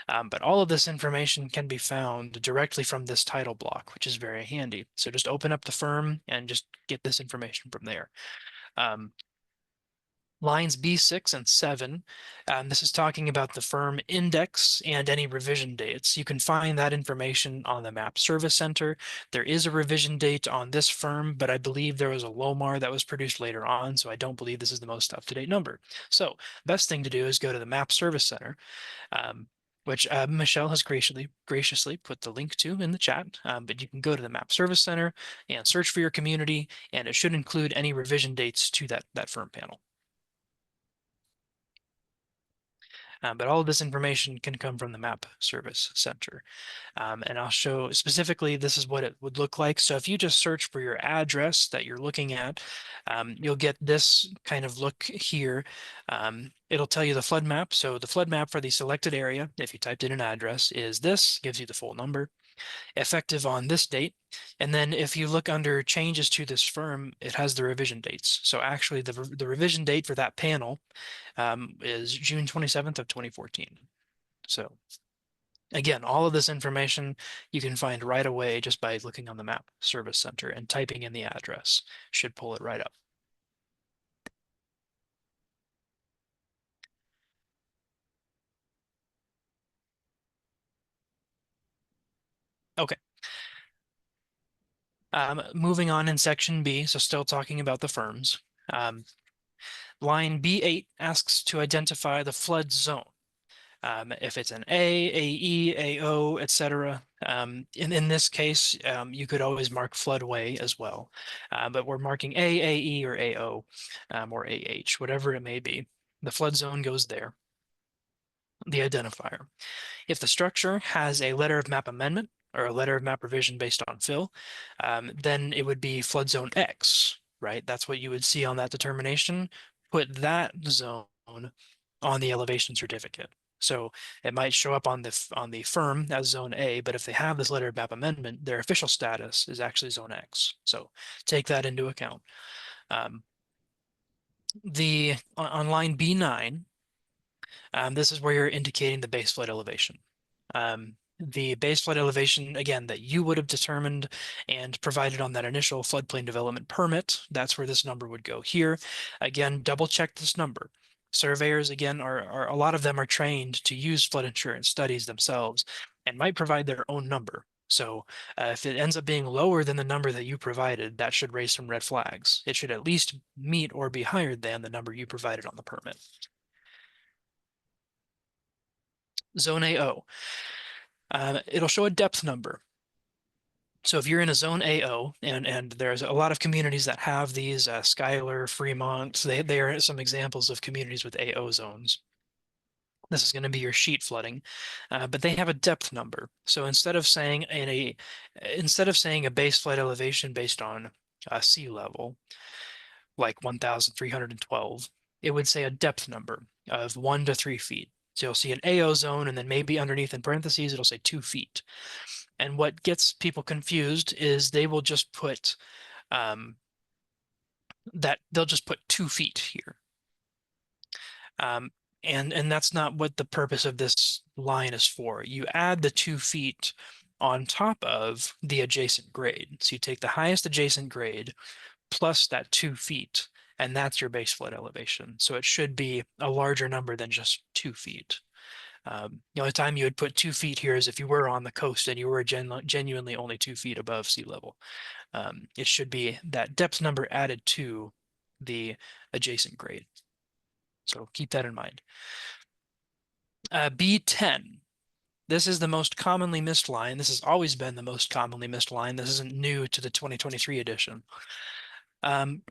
But all of this information can be found directly from this title block, which is very handy. So just open up the firm and just get this information from there. Um, Lines B6 and 7, this is talking about the firm index and any revision dates. You can find that information on the Map Service Center. There is a revision date on this firm, but I believe there was a LOMR that was produced later on, so I don't believe this is the most up-to-date number. So best thing to do is go to the Map Service Center, which Michelle has graciously put the link to in the chat. But you can go to the Map Service Center and search for your community, and it should include any revision dates to that firm panel. But all of this information can come from the Map Service Center. And I'll show specifically, this is what it would look like. So if you just search for your address that you're looking at, you'll get this kind of look here. It'll tell you the flood map. So the flood map for the selected area, if you typed in an address, is this, gives you the full number, effective on this date. And then if you look under changes to this firm, it has the revision dates. So actually the revision date for that panel is June 27th of 2014. So again, all of this information you can find right away just by looking on the Map Service Center and typing in the address. Should pull it right up. Okay. Moving on in section B, so still talking about the firms. Line B8 asks to identify the flood zone. If it's an A, AE, AO, etc. In this case, you could always mark floodway as well. But we're marking A, AE, or AO, or AH, whatever it may be. The flood zone goes there, the identifier. If the structure has a letter of map amendment or a letter of map revision based on fill, then it would be flood zone X, right? That's what you would see on that determination. Put that zone on the elevation certificate. So it might show up on the firm as zone A, but if they have this letter of map amendment, their official status is actually zone X. So take that into account. Um, the on line B9, this is where you're indicating the base flood elevation. The base flood elevation, again, that you would have determined and provided on that initial floodplain development permit, that's where this number would go here. Again, double check this number. Surveyors, again, are a lot of them are trained to use flood insurance studies themselves and might provide their own number. So if it ends up being lower than the number that you provided, that should raise some red flags. It should at least meet or be higher than the number you provided on the permit. Zone AO. It'll show a depth number. So if you're in a zone AO, and there's a lot of communities that have these, Schuyler, Fremont, they are some examples of communities with AO zones. This is going to be your sheet flooding, but they have a depth number. So instead of saying a base flood elevation based on sea level, like 1,312, it would say a depth number of 1 to 3 feet. So you'll see an AO zone, and then maybe underneath in parentheses, it'll say 2 feet. And what gets people confused is they will just put um, that they'll just put 2 feet here. Um, and that's not what the purpose of this line is for. You add the 2 feet on top of the adjacent grade. So you take the highest adjacent grade plus that 2 feet, and that's your base flood elevation. So it should be a larger number than just 2 feet. The only time you would put 2 feet here is if you were on the coast and you were genuinely only 2 feet above sea level. It should be that depth number added to the adjacent grade. So keep that in mind. B10. This is the most commonly missed line. This has always been the most commonly missed line. This isn't new to the 2023 edition. Um,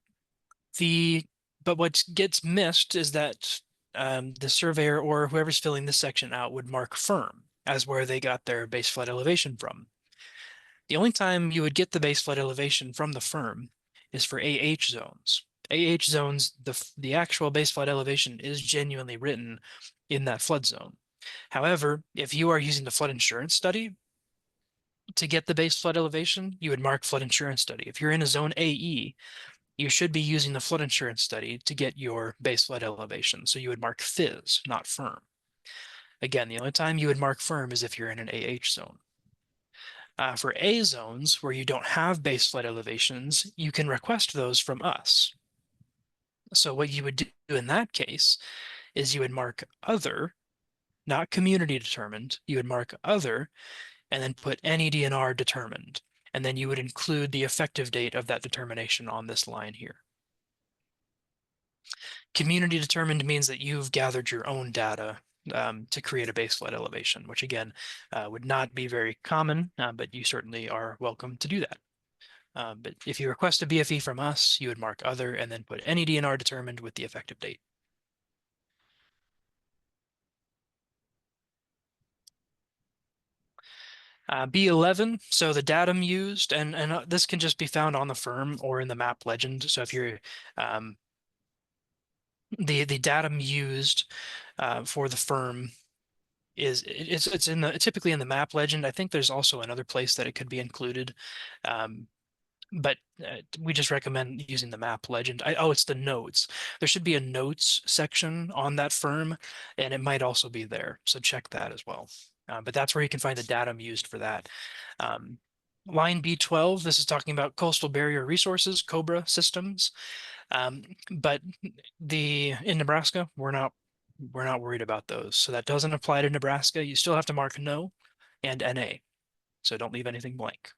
but what gets missed is that the surveyor or whoever's filling this section out would mark firm as where they got their base flood elevation from. The only time you would get the base flood elevation from the firm is for AH zones. AH zones, the actual base flood elevation is genuinely written in that flood zone. However, if you are using the flood insurance study to get the base flood elevation, you would mark flood insurance study. If you're in a zone AE, you should be using the flood insurance study to get your base flood elevation. So you would mark FIZ, not firm. Again, the only time you would mark firm is if you're in an AH zone. For A zones where you don't have base flood elevations, you can request those from us. So what you would do in that case is you would mark other, not community determined. You would mark other and then put NEDNR determined. And then you would include the effective date of that determination on this line here. Community determined means that you've gathered your own data to create a base flood elevation, which again would not be very common, but you certainly are welcome to do that. But if you request a BFE from us, you would mark other and then put any DNR determined with the effective date. B11, so the datum used, and this can just be found on the firm or in the map legend. So if you're the datum used for the firm it's typically in the map legend. I think there's also another place that it could be included. But we just recommend using the map legend. Oh, it's the notes. There should be a notes section on that firm, and it might also be there. So check that as well. But that's where you can find the datum used for that. Line B12, this is talking about coastal barrier resources, COBRA systems. But in Nebraska, we're not worried about those. So that doesn't apply to Nebraska. You still have to mark no and NA. So don't leave anything blank.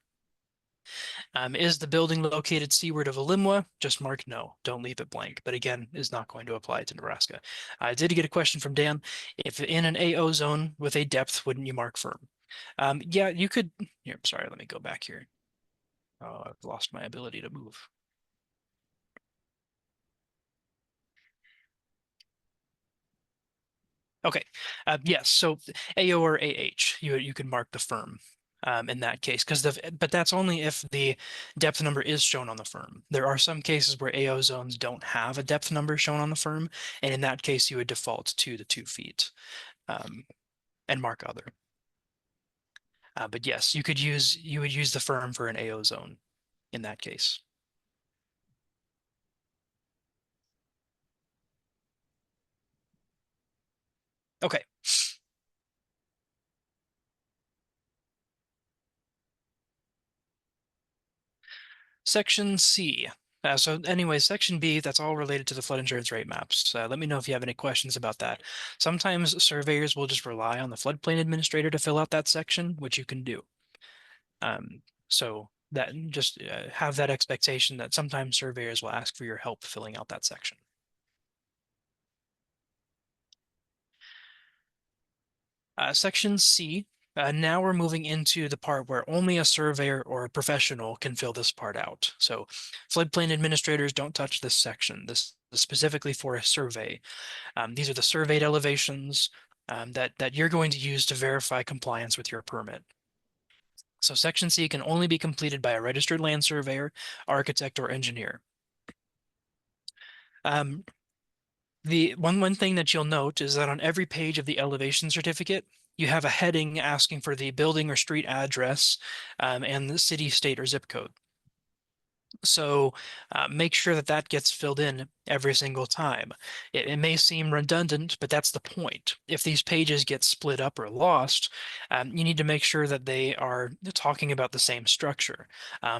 Is the building located seaward of a LIMWA? Just mark no. Don't leave it blank. But again, is not going to apply to Nebraska. I did get a question from Dan. If in an AO zone with a depth, wouldn't you mark firm? Yeah, you could. Here, sorry, let me go back here. Oh, I've lost my ability to move. Okay. Yes. So AO or AH, you can mark the firm in that case, but that's only if the depth number is shown on the firm. There are some cases where AO zones don't have a depth number shown on the firm, and in that case, you would default to the 2 feet and mark other. But yes, you would use the firm for an AO zone in that case. Okay. Section C. So anyway, Section B, that's all related to the flood insurance rate maps. Let me know if you have any questions about that. Sometimes surveyors will just rely on the floodplain administrator to fill out that section, which you can do. So that just have that expectation that sometimes surveyors will ask for your help filling out that section. Section C, now we're moving into the part where only a surveyor or a professional can fill this part out. So floodplain administrators don't touch this section. This is specifically for a survey. These are the surveyed elevations that you're going to use to verify compliance with your permit. So Section C can only be completed by a registered land surveyor, architect, or engineer. Um, The one thing that you'll note is that on every page of the elevation certificate, you have a heading asking for the building or street address and the city, state, or zip code. So make sure that that gets filled in every single time. It may seem redundant, but that's the point. If these pages get split up or lost, you need to make sure that they are talking about the same structure,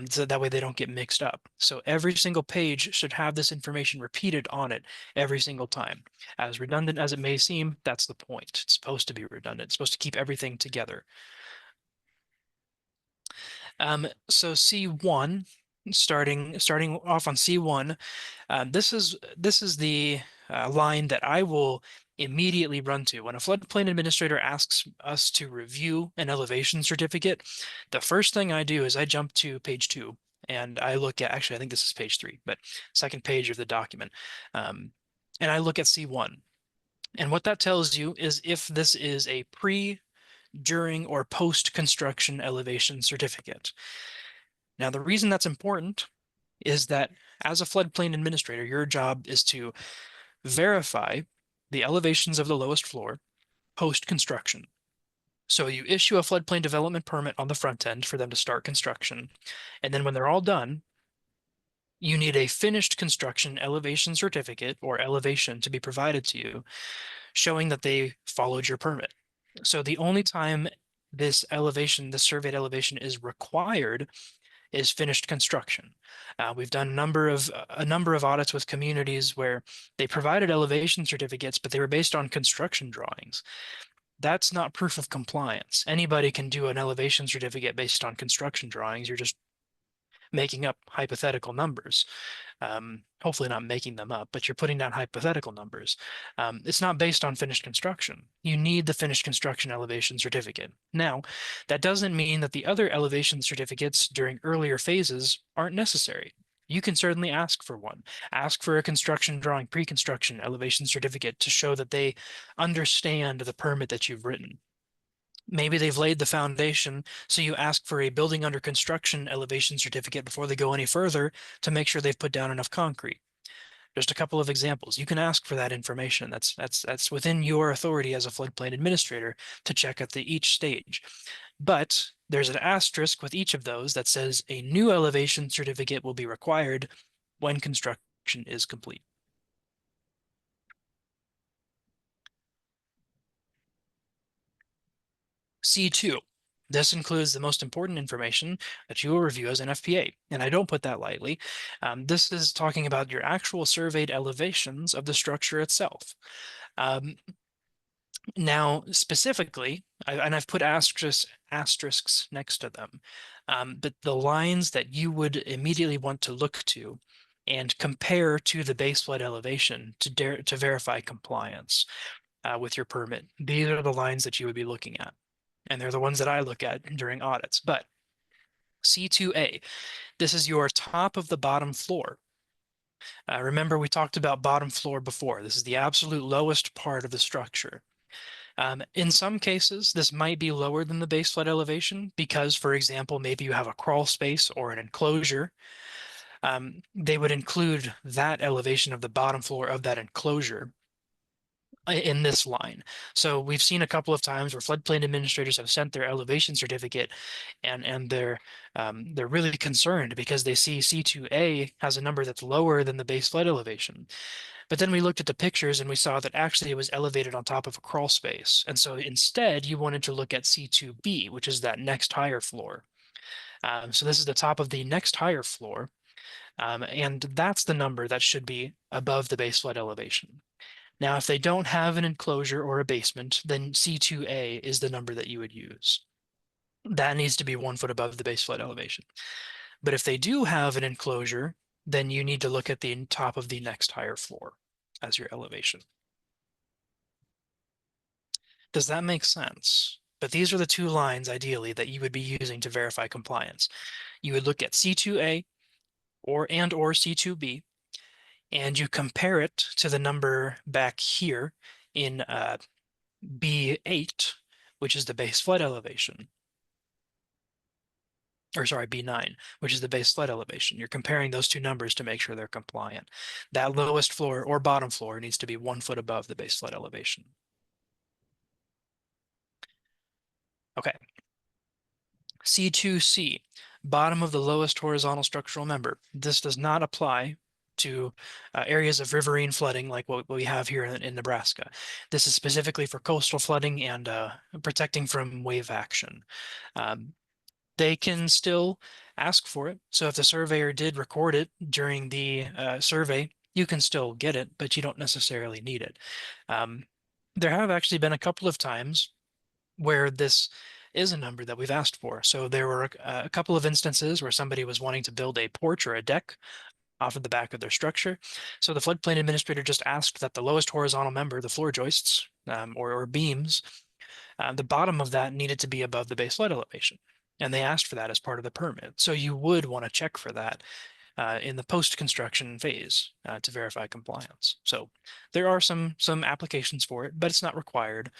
so that way they don't get mixed up. So every single page should have this information repeated on it every single time. As redundant as it may seem, that's the point. It's supposed to be redundant. It's supposed to keep everything together. So C1, starting off on C1, this is the line that I will immediately run to. When a floodplain administrator asks us to review an elevation certificate, the first thing I do is I jump to page 2 and I look at, actually, I think this is page 3, but second page of the document. And I look at C1. And what that tells you is if this is a pre, during, or post-construction elevation certificate. Now, the reason that's important is that as a floodplain administrator, your job is to verify the elevations of the lowest floor post-construction. So you issue a floodplain development permit on the front end for them to start construction. And then when they're all done, you need a finished construction elevation certificate or elevation to be provided to you, showing that they followed your permit. So the only time this elevation, this surveyed elevation is required is finished construction. We've done a number of audits with communities where they provided elevation certificates, but they were based on construction drawings. That's not proof of compliance. Anybody can do an elevation certificate based on construction drawings. You're just making up hypothetical numbers. Hopefully not making them up, but you're putting down hypothetical numbers. It's not based on finished construction. You need the finished construction elevation certificate. Now, that doesn't mean that the other elevation certificates during earlier phases aren't necessary. You can certainly ask for one. Ask for a construction drawing pre-construction elevation certificate to show that they understand the permit that you've written. Maybe they've laid the foundation, so you ask for a building under construction elevation certificate before they go any further to make sure they've put down enough concrete. Just a couple of examples. You can ask for that information. That's within your authority as a floodplain administrator to check at each stage. But there's an asterisk with each of those that says a new elevation certificate will be required when construction is complete. C2. This includes the most important information that you will review as an FPA, and I don't put that lightly. This is talking about your actual surveyed elevations of the structure itself. Now, specifically, and I've put asterisks next to them, but the lines that you would immediately want to look to and compare to the base flood elevation to verify compliance with your permit. These are the lines that you would be looking at, and they're the ones that I look at during audits. But C2A, this is your top of the bottom floor. Remember, we talked about bottom floor before. This is the absolute lowest part of the structure. In some cases, this might be lower than the base flood elevation because, for example, maybe you have a crawl space or an enclosure. They would include that elevation of the bottom floor of that enclosure in this line. So we've seen a couple of times where floodplain administrators have sent their elevation certificate and they're really concerned because they see C2A has a number that's lower than the base flood elevation. But then we looked at the pictures and we saw that actually it was elevated on top of a crawl space. And so instead, you wanted to look at C2B, which is that next higher floor. So this is the top of the next higher floor. And that's the number that should be above the base flood elevation. Now, if they don't have an enclosure or a basement, then C2A is the number that you would use. That needs to be 1 foot above the base flood elevation. But if they do have an enclosure, then you need to look at the top of the next higher floor as your elevation. Does that make sense? But these are the two lines, ideally, that you would be using to verify compliance. You would look at C2A or C2B, and you compare it to the number back here in B8, which is the base flood elevation. Or sorry, B9, which is the base flood elevation. You're comparing those two numbers to make sure they're compliant. That lowest floor or bottom floor needs to be 1 foot above the base flood elevation. Okay. C2C, bottom of the lowest horizontal structural member. This does not apply to areas of riverine flooding like what we have here in Nebraska. This is specifically for coastal flooding and protecting from wave action. They can still ask for it. So if the surveyor did record it during the survey, you can still get it, but you don't necessarily need it. There have actually been a couple of times where this is a number that we've asked for. So there were a couple of instances where somebody was wanting to build a porch or a deck off of the back of their structure. So the floodplain administrator just asked that the lowest horizontal member, the floor joists or beams, the bottom of that needed to be above the base flood elevation. And they asked for that as part of the permit. So you would want to check for that in the post-construction phase to verify compliance. So there are some applications for it, but it's not required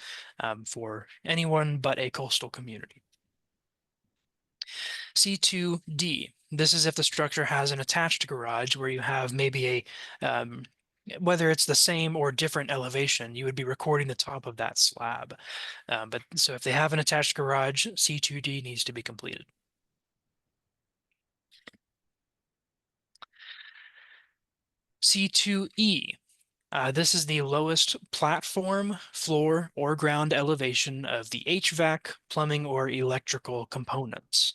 for anyone but a coastal community. C2D, this is if the structure has an attached garage where you have maybe whether it's the same or different elevation, you would be recording the top of that slab. But so if they have an attached garage, C2D needs to be completed. C2E, this is the lowest platform, floor, or ground elevation of the HVAC, plumbing, or electrical components.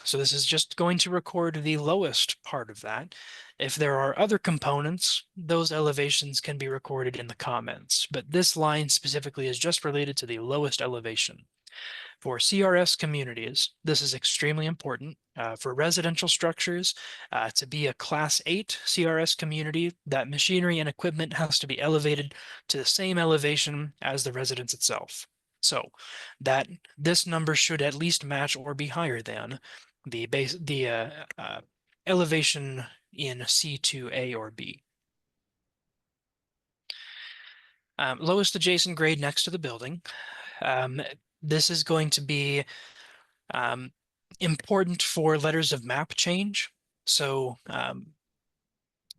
So this is just going to record the lowest part of that. If there are other components, those elevations can be recorded in the comments, but this line specifically is just related to the lowest elevation. For CRS communities, this is extremely important. For residential structures, to be a Class 8 CRS community, that machinery and equipment has to be elevated to the same elevation as the residence itself. So that this number should at least match or be higher than the elevation in C2A or B. Lowest adjacent grade next to the building. This is going to be important for letters of map change. So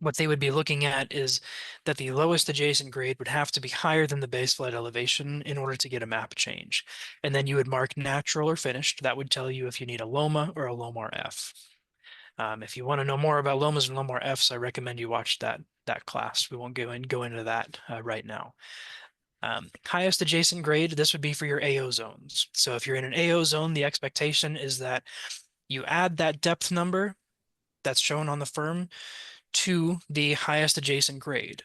what they would be looking at is that the lowest adjacent grade would have to be higher than the base flood elevation in order to get a map change. And then you would mark natural or finished. That would tell you if you need a LOMA or a LOMR-F. If you want to know more about LOMAs and LOMR-Fs, I recommend you watch that class. We won't go into that right now. Highest adjacent grade, this would be for your AO zones. So if you're in an AO zone, the expectation is that you add that depth number that's shown on the firm to the highest adjacent grade.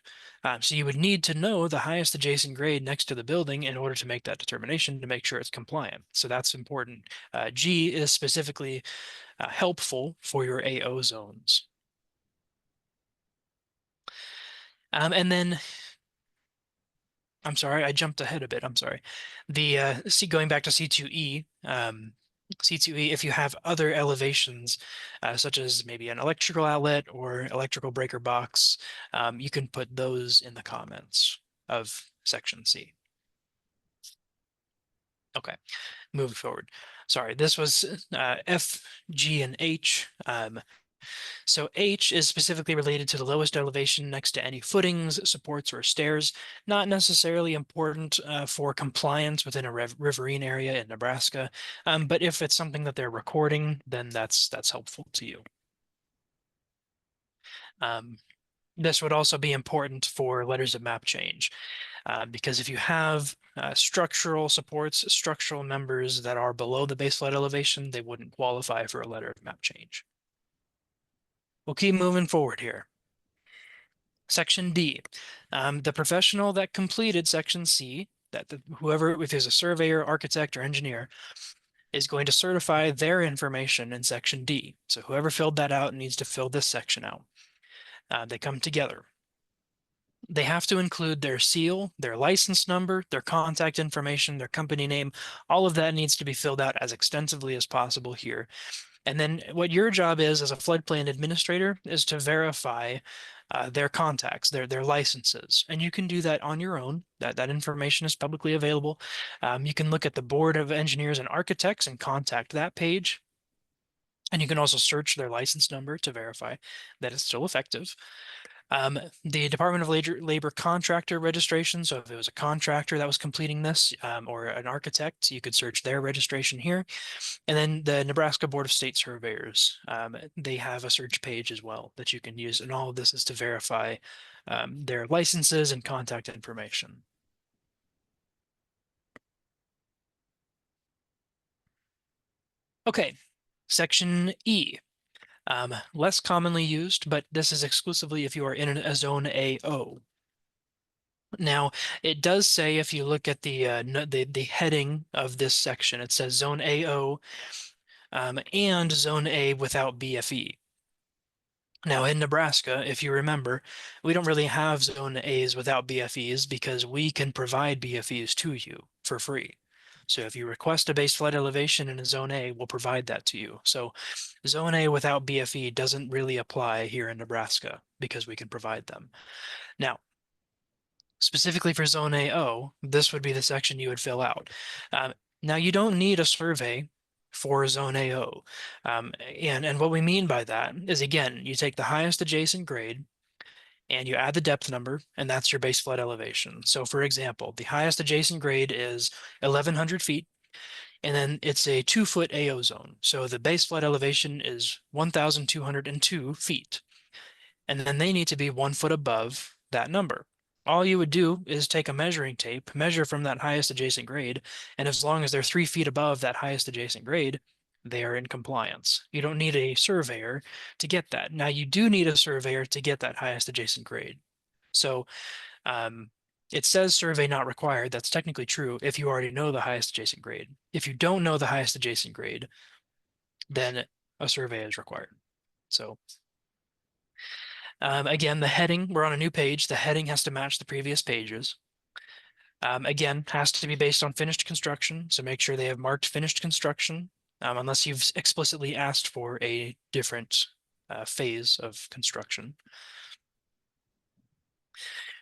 So you would need to know the highest adjacent grade next to the building in order to make that determination to make sure it's compliant. So that's important. G is specifically helpful for your AO zones. And then I'm sorry, I jumped ahead a bit. I'm sorry. The going back to C2E, C2E, if you have other elevations, such as maybe an electrical outlet or electrical breaker box, you can put those in the comments of section C. Okay, moving forward. Sorry, this was F, G, and H. So H is specifically related to the lowest elevation next to any footings, supports, or stairs. Not necessarily important for compliance within a riverine area in Nebraska, but if it's something that they're recording, then that's helpful to you. This would also be important for letters of map change, because if you have structural supports, structural members that are below the base flood elevation, they wouldn't qualify for a letter of map change. We'll keep moving forward here. Section D, the professional that completed Section C, whoever, if there's a surveyor, architect, or engineer, is going to certify their information in Section D. So whoever filled that out needs to fill this section out. They come together. They have to include their seal, their license number, their contact information, their company name. All of that needs to be filled out as extensively as possible here. And then what your job is as a floodplain administrator is to verify their contacts, their licenses. And you can do that on your own. That information is publicly available. You can look at the Board of Engineers and Architects and contact that page. And you can also search their license number to verify that it's still effective. The Department of Labor contractor registration. So if it was a contractor that was completing this, or an architect, you could search their registration here. And then the Nebraska Board of State Surveyors, they have a search page as well that you can use. And all of this is to verify their licenses and contact information. Okay, Section E. Less commonly used, but this is exclusively if you are in a zone AO. Now, it does say if you look at the heading of this section, it says Zone AO and Zone A without BFE. Now, in Nebraska, if you remember, we don't really have Zone A's without BFEs because we can provide BFEs to you for free. So if you request a base flood elevation in a Zone A, we'll provide that to you. So Zone A without BFE doesn't really apply here in Nebraska because we can provide them. Now, specifically for Zone AO, this would be the section you would fill out. Now, you don't need a survey for Zone AO. And what we mean by that is, again, you take the highest adjacent grade and you add the depth number, and that's your base flood elevation. So for example, the highest adjacent grade is 1,100 feet, and then it's a 2-foot AO zone. So the base flood elevation is 1,202 feet. And then they need to be 1 foot above that number. All you would do is take a measuring tape, measure from that highest adjacent grade, and as long as they're 3 feet above that highest adjacent grade, they are in compliance. You don't need a surveyor to get that. Now, you do need a surveyor to get that highest adjacent grade. So it says survey not required. That's technically true if you already know the highest adjacent grade. If you don't know the highest adjacent grade, then a survey is required. So again, the heading, we're on a new page. The heading has to match the previous pages. Again, has to be based on finished construction. So make sure they have marked finished construction, unless you've explicitly asked for a different phase of construction.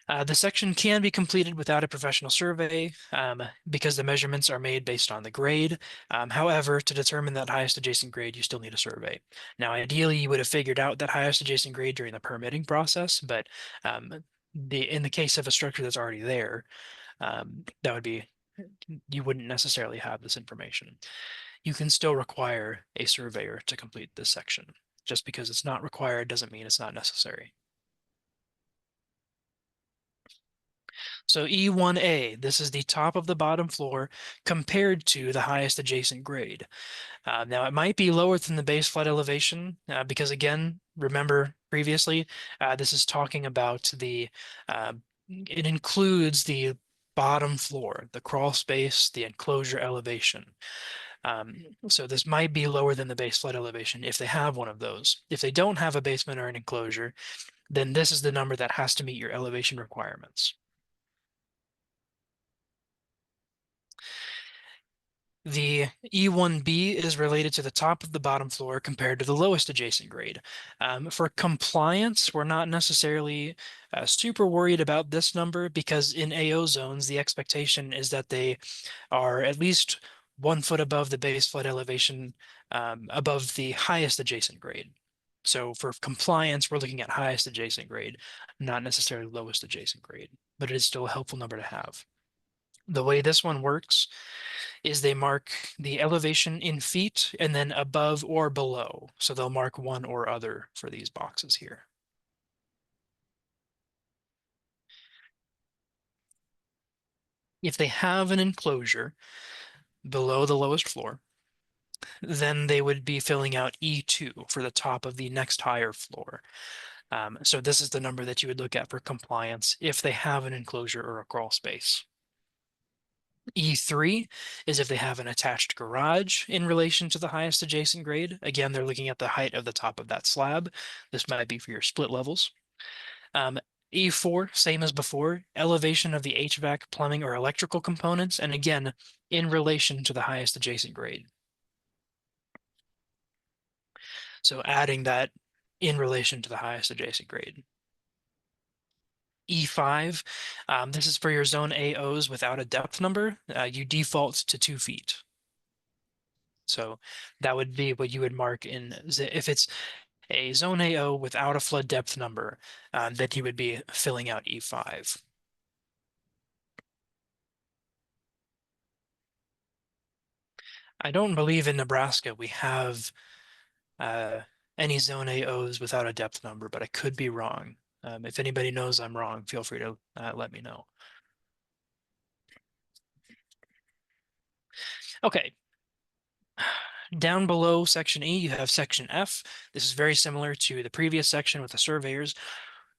The section can be completed without a professional survey because the measurements are made based on the grade. However, to determine that highest adjacent grade, you still need a survey. Now, ideally, you would have figured out that highest adjacent grade during the permitting process, but in the case of a structure that's already there, that would be, you wouldn't necessarily have this information. You can still require a surveyor to complete this section. Just because it's not required doesn't mean it's not necessary. So E1A, this is the top of the bottom floor compared to the highest adjacent grade. Now, it might be lower than the base flood elevation because, again, remember previously, this is talking about it includes the bottom floor, the crawl space, the enclosure elevation. So this might be lower than the base flood elevation if they have one of those. If they don't have a basement or an enclosure, then this is the number that has to meet your elevation requirements. The E1B is related to the top of the bottom floor compared to the lowest adjacent grade. For compliance, we're not necessarily super worried about this number because in AO zones, the expectation is that they are at least 1 foot above the base flood elevation, above the highest adjacent grade. So for compliance, we're looking at highest adjacent grade, not necessarily lowest adjacent grade, but it is still a helpful number to have. The way this one works is they mark the elevation in feet and then above or below. So they'll mark one or other for these boxes here. If they have an enclosure below the lowest floor, then they would be filling out E2 for the top of the next higher floor. So this is the number that you would look at for compliance if they have an enclosure or a crawl space. E3 is if they have an attached garage in relation to the highest adjacent grade. Again, they're looking at the height of the top of that slab. This might be for your split levels. Um, E4, same as before, elevation of the HVAC, plumbing, or electrical components, and again, in relation to the highest adjacent grade. So adding that in relation to the highest adjacent grade. E5, this is for your zone AOs without a depth number. You default to 2 feet. So that would be what you would mark in, if it's a zone AO without a flood depth number, then you would be filling out E5. I don't believe in Nebraska we have any zone AOs without a depth number, but I could be wrong. If anybody knows I'm wrong, feel free to let me know. Okay. Down below section E, you have section F. This is very similar to the previous section with the surveyors.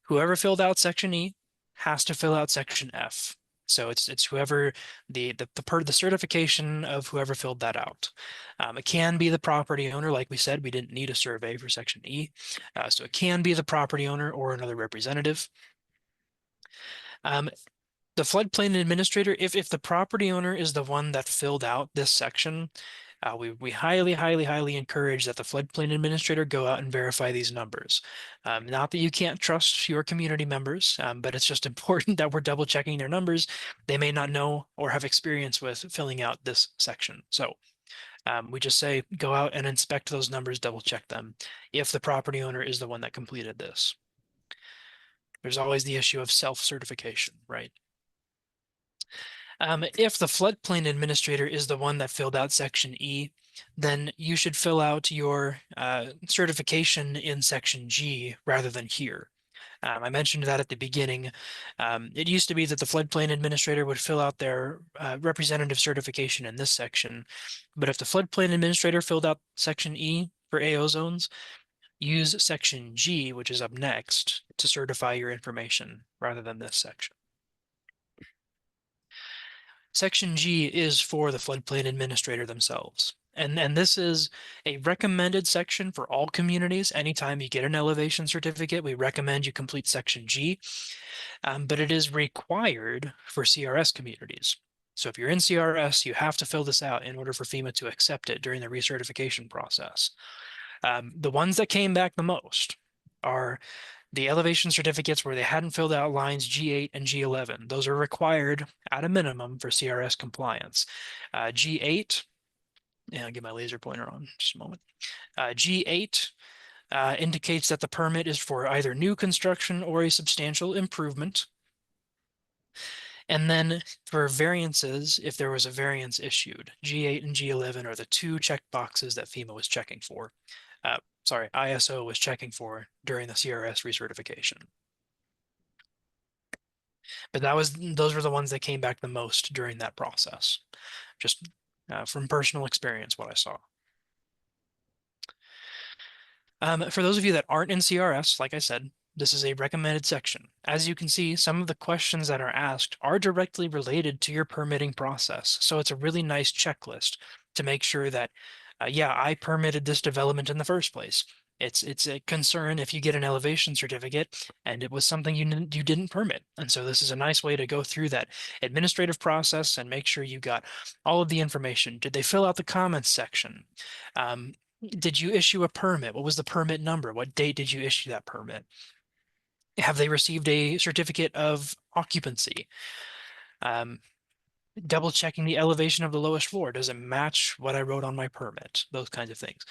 Whoever filled out section E has to fill out section F. So it's whoever the certification of whoever filled that out. It can be the property owner, like we said, we didn't need a survey for section E, so it can be the property owner or another representative. The floodplain administrator, if the property owner is the one that filled out this section, we highly, highly, highly encourage that the floodplain administrator go out and verify these numbers. Not that you can't trust your community members, but it's just important that we're double checking their numbers. They may not know or have experience with filling out this section. So we just say go out and inspect those numbers, double check them if the property owner is the one that completed this. There's always the issue of self-certification, right? If the floodplain administrator is the one that filled out section E, then you should fill out your certification in section G rather than here. I mentioned that at the beginning. It used to be that the floodplain administrator would fill out their representative certification in this section, but if the floodplain administrator filled out section E for AO zones, use section G, which is up next, to certify your information rather than this section. Section G is for the floodplain administrator themselves. And this is a recommended section for all communities. Anytime you get an elevation certificate, we recommend you complete Section G, but it is required for CRS communities. So if you're in CRS, you have to fill this out in order for FEMA to accept it during the recertification process. The ones that came back the most are the elevation certificates where they hadn't filled out lines G8 and G11. Those are required at a minimum for CRS compliance. G8, and I'll get my laser pointer on just a moment. G8 indicates that the permit is for either new construction or a substantial improvement. And then for variances, if there was a variance issued, G8 and G11 are the two check boxes that FEMA was checking for. Sorry, ISO was checking for during the CRS recertification. But those were the ones that came back the most during that process, just from personal experience, what I saw. For those of you that aren't in CRS, like I said, this is a recommended section. As you can see, some of the questions that are asked are directly related to your permitting process. So it's a really nice checklist to make sure that, yeah, I permitted this development in the first place. It's a concern if you get an elevation certificate and it was something you didn't permit. And so this is a nice way to go through that administrative process and make sure you got all of the information. Did they fill out the comments section? Did you issue a permit? What was the permit number? What date did you issue that permit? Have they received a certificate of occupancy? Double checking the elevation of the lowest floor. Does it match what I wrote on my permit? Those kinds of things.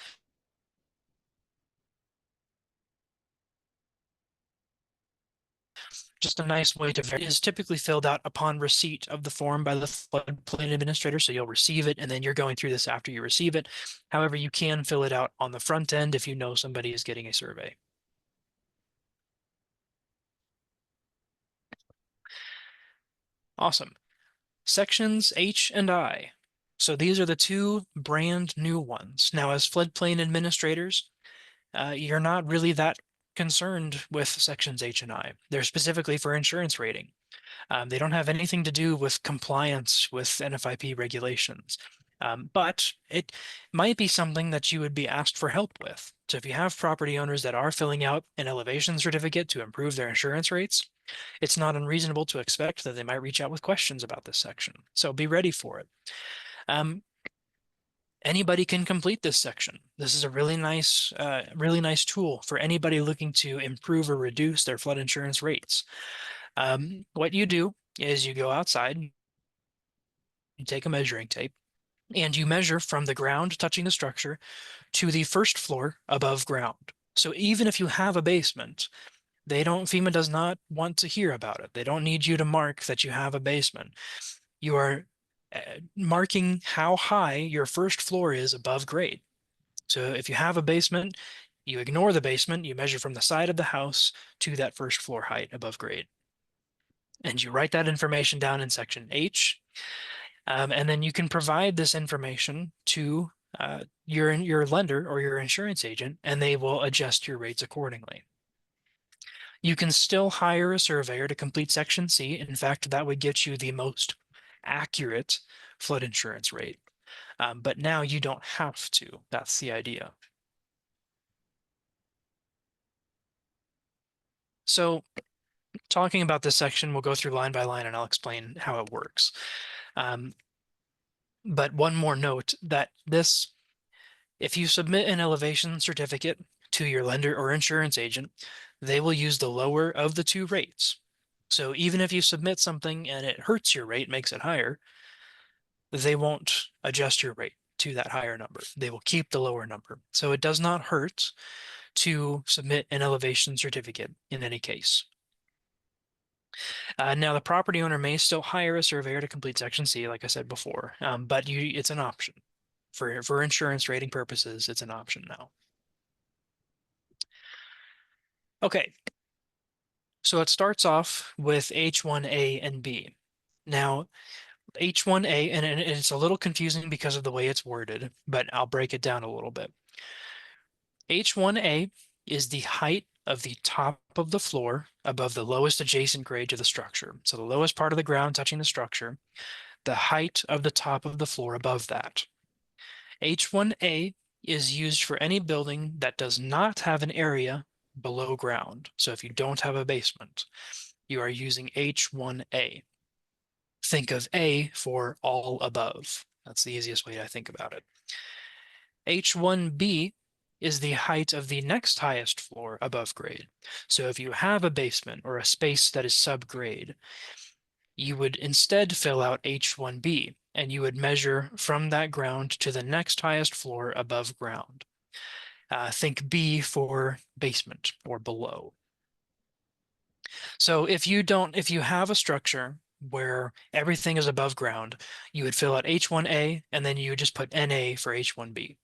Just a nice way to verify is typically filled out upon receipt of the form by the floodplain administrator. So you'll receive it and then you're going through this after you receive it. However, you can fill it out on the front end if you know somebody is getting a survey. Awesome. Sections H and I. So these are the two brand new ones. Now, as floodplain administrators, you're not really that concerned with sections H and I. They're specifically for insurance rating. They don't have anything to do with compliance with NFIP regulations. But it might be something that you would be asked for help with. So if you have property owners that are filling out an elevation certificate to improve their insurance rates, it's not unreasonable to expect that they might reach out with questions about this section. So be ready for it. Um, Anybody can complete this section. This is a really nice tool for anybody looking to improve or reduce their flood insurance rates. What you do is you go outside, you take a measuring tape, and you measure from the ground touching the structure to the first floor above ground. So even if you have a basement, FEMA does not want to hear about it. They don't need you to mark that you have a basement. You are marking how high your first floor is above grade. So if you have a basement, you ignore the basement, you measure from the side of the house to that first floor height above grade. And you write that information down in section H. And then you can provide this information to your lender or your insurance agent, and they will adjust your rates accordingly. You can still hire a surveyor to complete section C. In fact, that would get you the most accurate flood insurance rate. But now you don't have to. That's the idea. So talking about this section, we'll go through line by line and I'll explain how it works. But one more note that if you submit an elevation certificate to your lender or insurance agent, they will use the lower of the two rates. So even if you submit something and it hurts your rate, makes it higher, they won't adjust your rate to that higher number. They will keep the lower number. So it does not hurt to submit an elevation certificate in any case. Now, the property owner may still hire a surveyor to complete Section C, like I said before, but it's an option. For insurance rating purposes, it's an option now. Okay, so it starts off with H1A and B. Now, H1A, and it's a little confusing because of the way it's worded, but I'll break it down a little bit. H1A is the height of the top of the floor above the lowest adjacent grade to the structure. So the lowest part of the ground touching the structure, the height of the top of the floor above that. H1A is used for any building that does not have an area below ground. So if you don't have a basement, you are using H1A. Think of A for all above. That's the easiest way to think about it. H1B is the height of the next highest floor above grade. So if you have a basement or a space that is subgrade, you would instead fill out H1B and you would measure from that ground to the next highest floor above ground. Think B for basement or below. So if you have a structure where everything is above ground, you would fill out H1A and then you would just put NA for H1B.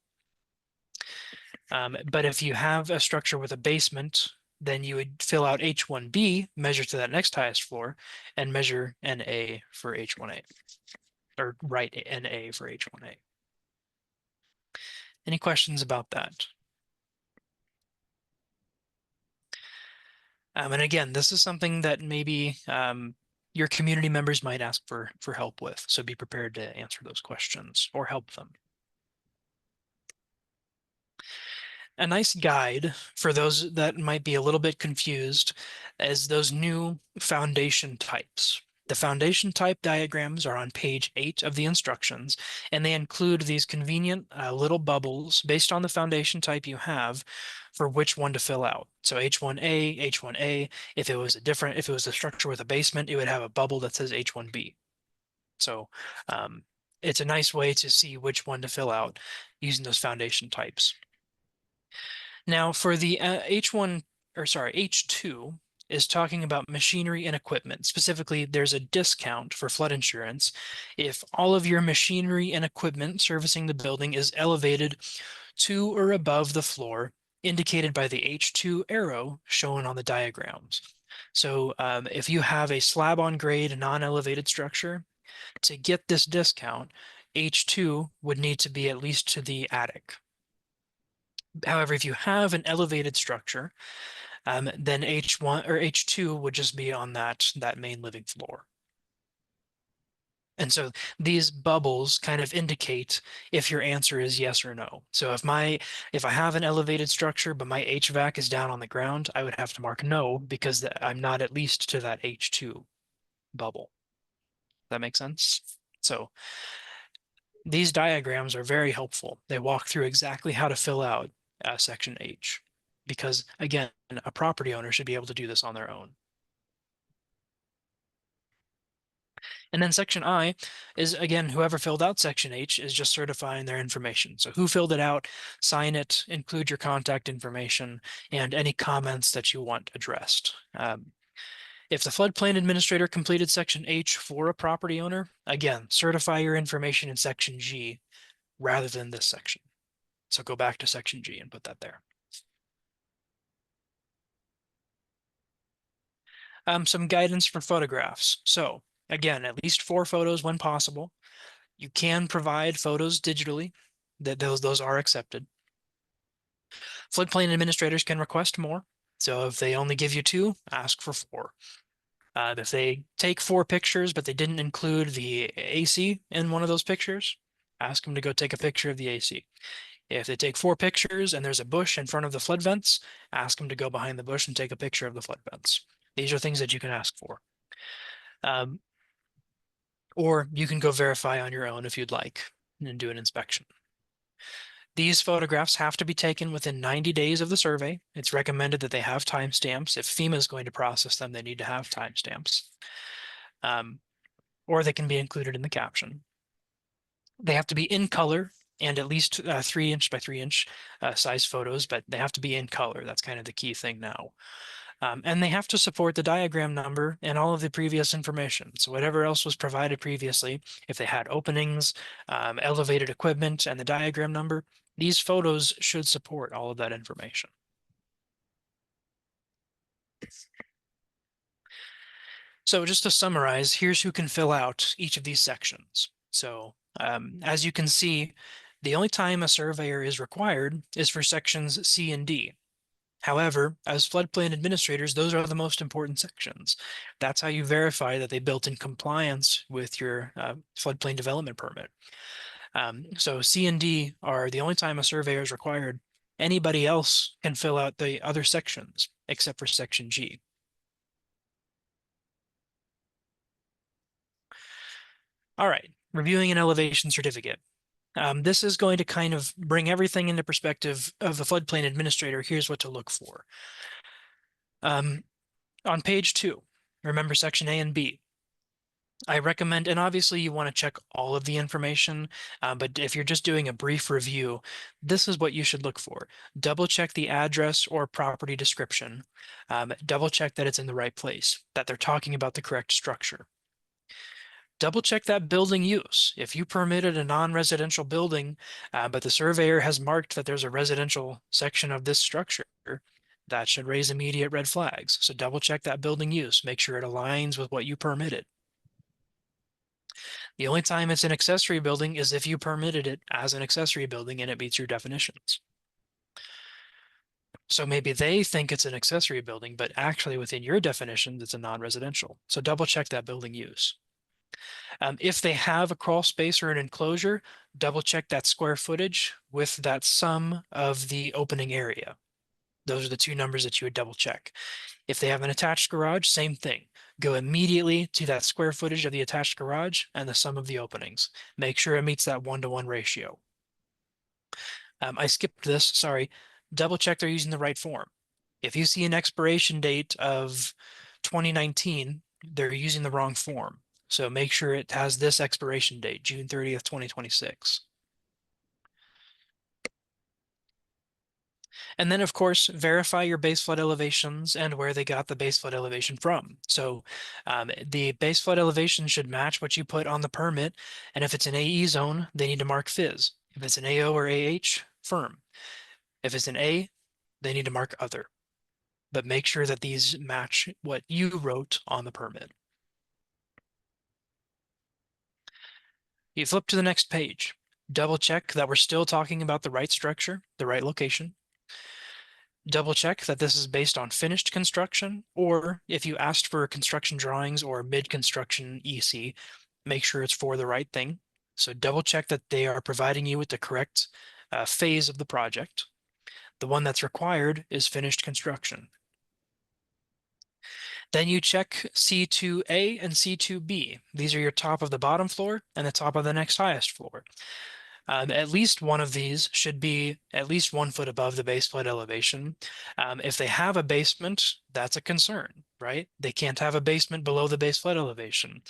But if you have a structure with a basement, then you would fill out H1B, measure to that next highest floor, and measure NA for H1A, or write NA for H1A. Any questions about that? And again, this is something that maybe your community members might ask for help with, so be prepared to answer those questions or help them. A nice guide for those that might be a little bit confused is those new foundation types. The foundation type diagrams are on page 8 of the instructions, and they include these convenient little bubbles based on the foundation type you have for which one to fill out. So H1A, H1A, if it was a structure with a basement, it would have a bubble that says H1B. So it's a nice way to see which one to fill out using those foundation types. Now for the H2 is talking about machinery and equipment. Specifically, there's a discount for flood insurance if all of your machinery and equipment servicing the building is elevated to or above the floor, indicated by the H2 arrow shown on the diagrams. So if you have a slab on grade non-elevated structure, To get this discount, H2 would need to be at least to the attic. However, if you have an elevated structure, then H1 or H2 would just be on that main living floor. And so these bubbles kind of indicate if your answer is yes or no. So if I have an elevated structure but my HVAC is down on the ground, I would have to mark no because I'm not at least to that H2 bubble. That makes sense? So these diagrams are very helpful. They walk through exactly how to fill out section H because again, a property owner should be able to do this on their own. And then section I is, again, whoever filled out section H is just certifying their information. So who filled it out, sign it, include your contact information, and any comments that you want addressed. If the floodplain administrator completed section H for a property owner, again, certify your information in section G rather than this section. So go back to section G and put that there. Some guidance for photographs. So again, at least 4 photos when possible. You can provide photos digitally. Those are accepted. Floodplain administrators can request more. So if they only give you 2, ask for 4. If they take 4 pictures, but they didn't include the AC in one of those pictures, ask them to go take a picture of the AC. If they take 4 pictures and there's a bush in front of the flood vents, ask them to go behind the bush and take a picture of the flood vents. These are things that you can ask for. Or you can go verify on your own if you'd like and do an inspection. These photographs have to be taken within 90 days of the survey. It's recommended that they have timestamps. If FEMA is going to process them, they need to have timestamps. Or they can be included in the caption. They have to be in color and at least 3-inch by 3-inch size photos, but they have to be in color. That's kind of the key thing now. And they have to support the diagram number and all of the previous information. So whatever else was provided previously, if they had openings, elevated equipment, and the diagram number, these photos should support all of that information. So just to summarize, here's who can fill out each of these sections. So as you can see, the only time a surveyor is required is for sections C and D. However, as floodplain administrators, those are the most important sections. That's how you verify that they built in compliance with your floodplain development permit. So C and D are the only time a surveyor is required. Anybody else can fill out the other sections except for section G. All right, reviewing an elevation certificate. This is going to kind of bring everything into perspective of the floodplain administrator. Here's what to look for. On page 2, remember section A and B. I recommend, and obviously you want to check all of the information, but if you're just doing a brief review, this is what you should look for. Double check the address or property description. Double check that it's in the right place, that they're talking about the correct structure. Double check that building use. If you permitted a non-residential building, but the surveyor has marked that there's a residential section of this structure, that should raise immediate red flags. So double check that building use. Make sure it aligns with what you permitted. The only time it's an accessory building is if you permitted it as an accessory building and it meets your definitions. So maybe they think it's an accessory building, but actually within your definitions, it's a non-residential. So double check that building use. If they have a crawl space or an enclosure, double check that square footage with that sum of the opening area. Those are the 2 numbers that you would double check. If they have an attached garage, same thing. Go immediately to that square footage of the attached garage and the sum of the openings. Make sure it meets that 1-to-1 ratio. I skipped this, sorry. Double check they're using the right form. If you see an expiration date of 2019, they're using the wrong form. So make sure it has this expiration date, June 30th, 2026. And then, of course, verify your base flood elevations and where they got the base flood elevation from. So the base flood elevation should match what you put on the permit. And if it's an AE zone, they need to mark FIZ. If it's an AO or AH, firm. If it's an A, they need to mark other. But make sure that these match what you wrote on the permit. You flip to the next page. Double check that we're still talking about the right structure, the right location. Double check that this is based on finished construction, or if you asked for construction drawings or mid-construction EC, make sure it's for the right thing. So double check that they are providing you with the correct phase of the project. The one that's required is finished construction. Then you check C2A and C2B. These are your top of the bottom floor and the top of the next highest floor. At least one of these should be at least 1 foot above the base flood elevation. If they have a basement, that's a concern, right? They can't have a basement below the base flood elevation.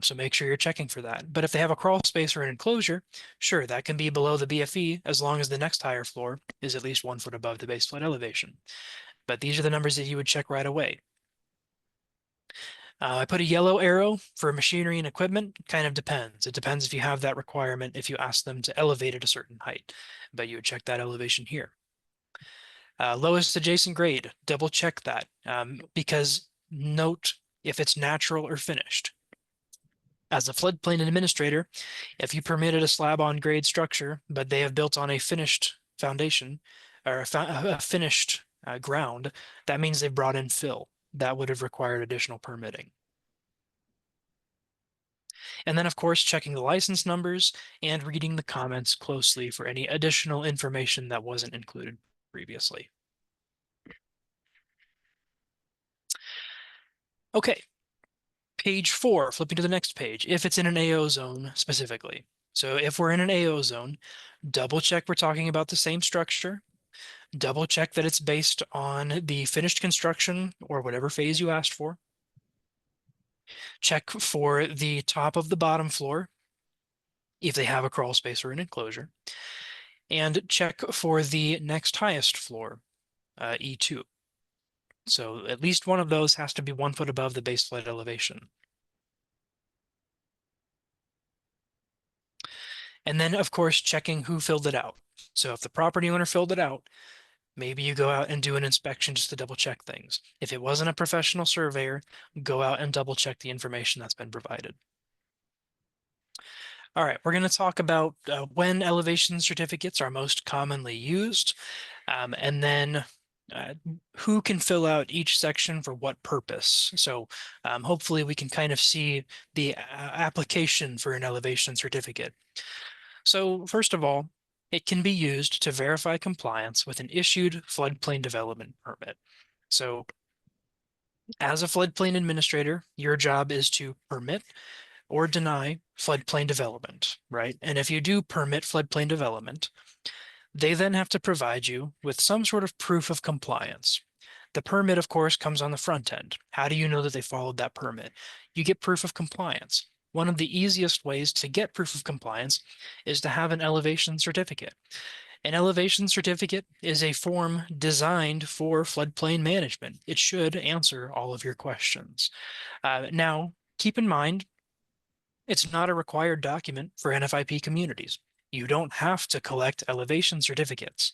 So make sure you're checking for that. But if they have a crawl space or an enclosure, sure, that can be below the BFE as long as the next higher floor is at least 1 foot above the base flood elevation. But these are the numbers that you would check right away. I put a yellow arrow for machinery and equipment. Kind of depends. It depends if you have that requirement, if you ask them to elevate at a certain height. But you would check that elevation here. Lowest adjacent grade, double check that because note if it's natural or finished. As a floodplain administrator, if you permitted a slab on grade structure, but they have built on a finished foundation or a finished ground, that means they've brought in fill. That would have required additional permitting. And then, of course, checking the license numbers and reading the comments closely for any additional information that wasn't included previously. Okay, page 4, flipping to the next page, if it's in an AO zone specifically. So if we're in an AO zone, double check we're talking about the same structure. Double check that it's based on the finished construction or whatever phase you asked for. Check for the top of the bottom floor if they have a crawl space or an enclosure. And check for the next highest floor, E2. So at least one of those has to be 1 foot above the base flood elevation. And then, of course, checking who filled it out. So if the property owner filled it out, maybe you go out and do an inspection just to double check things. If it wasn't a professional surveyor, go out and double check the information that's been provided. All right, we're going to talk about when elevation certificates are most commonly used, and then who can fill out each section for what purpose. So hopefully we can kind of see the application for an elevation certificate. So first of all, it can be used to verify compliance with an issued floodplain development permit. So as a floodplain administrator, your job is to permit or deny floodplain development, right? And if you do permit floodplain development, they then have to provide you with some sort of proof of compliance. The permit, of course, comes on the front end. How do you know that they followed that permit? You get proof of compliance. One of the easiest ways to get proof of compliance is to have an elevation certificate. An elevation certificate is a form designed for floodplain management. It should answer all of your questions. Now, keep in mind, it's not a required document for NFIP communities. You don't have to collect elevation certificates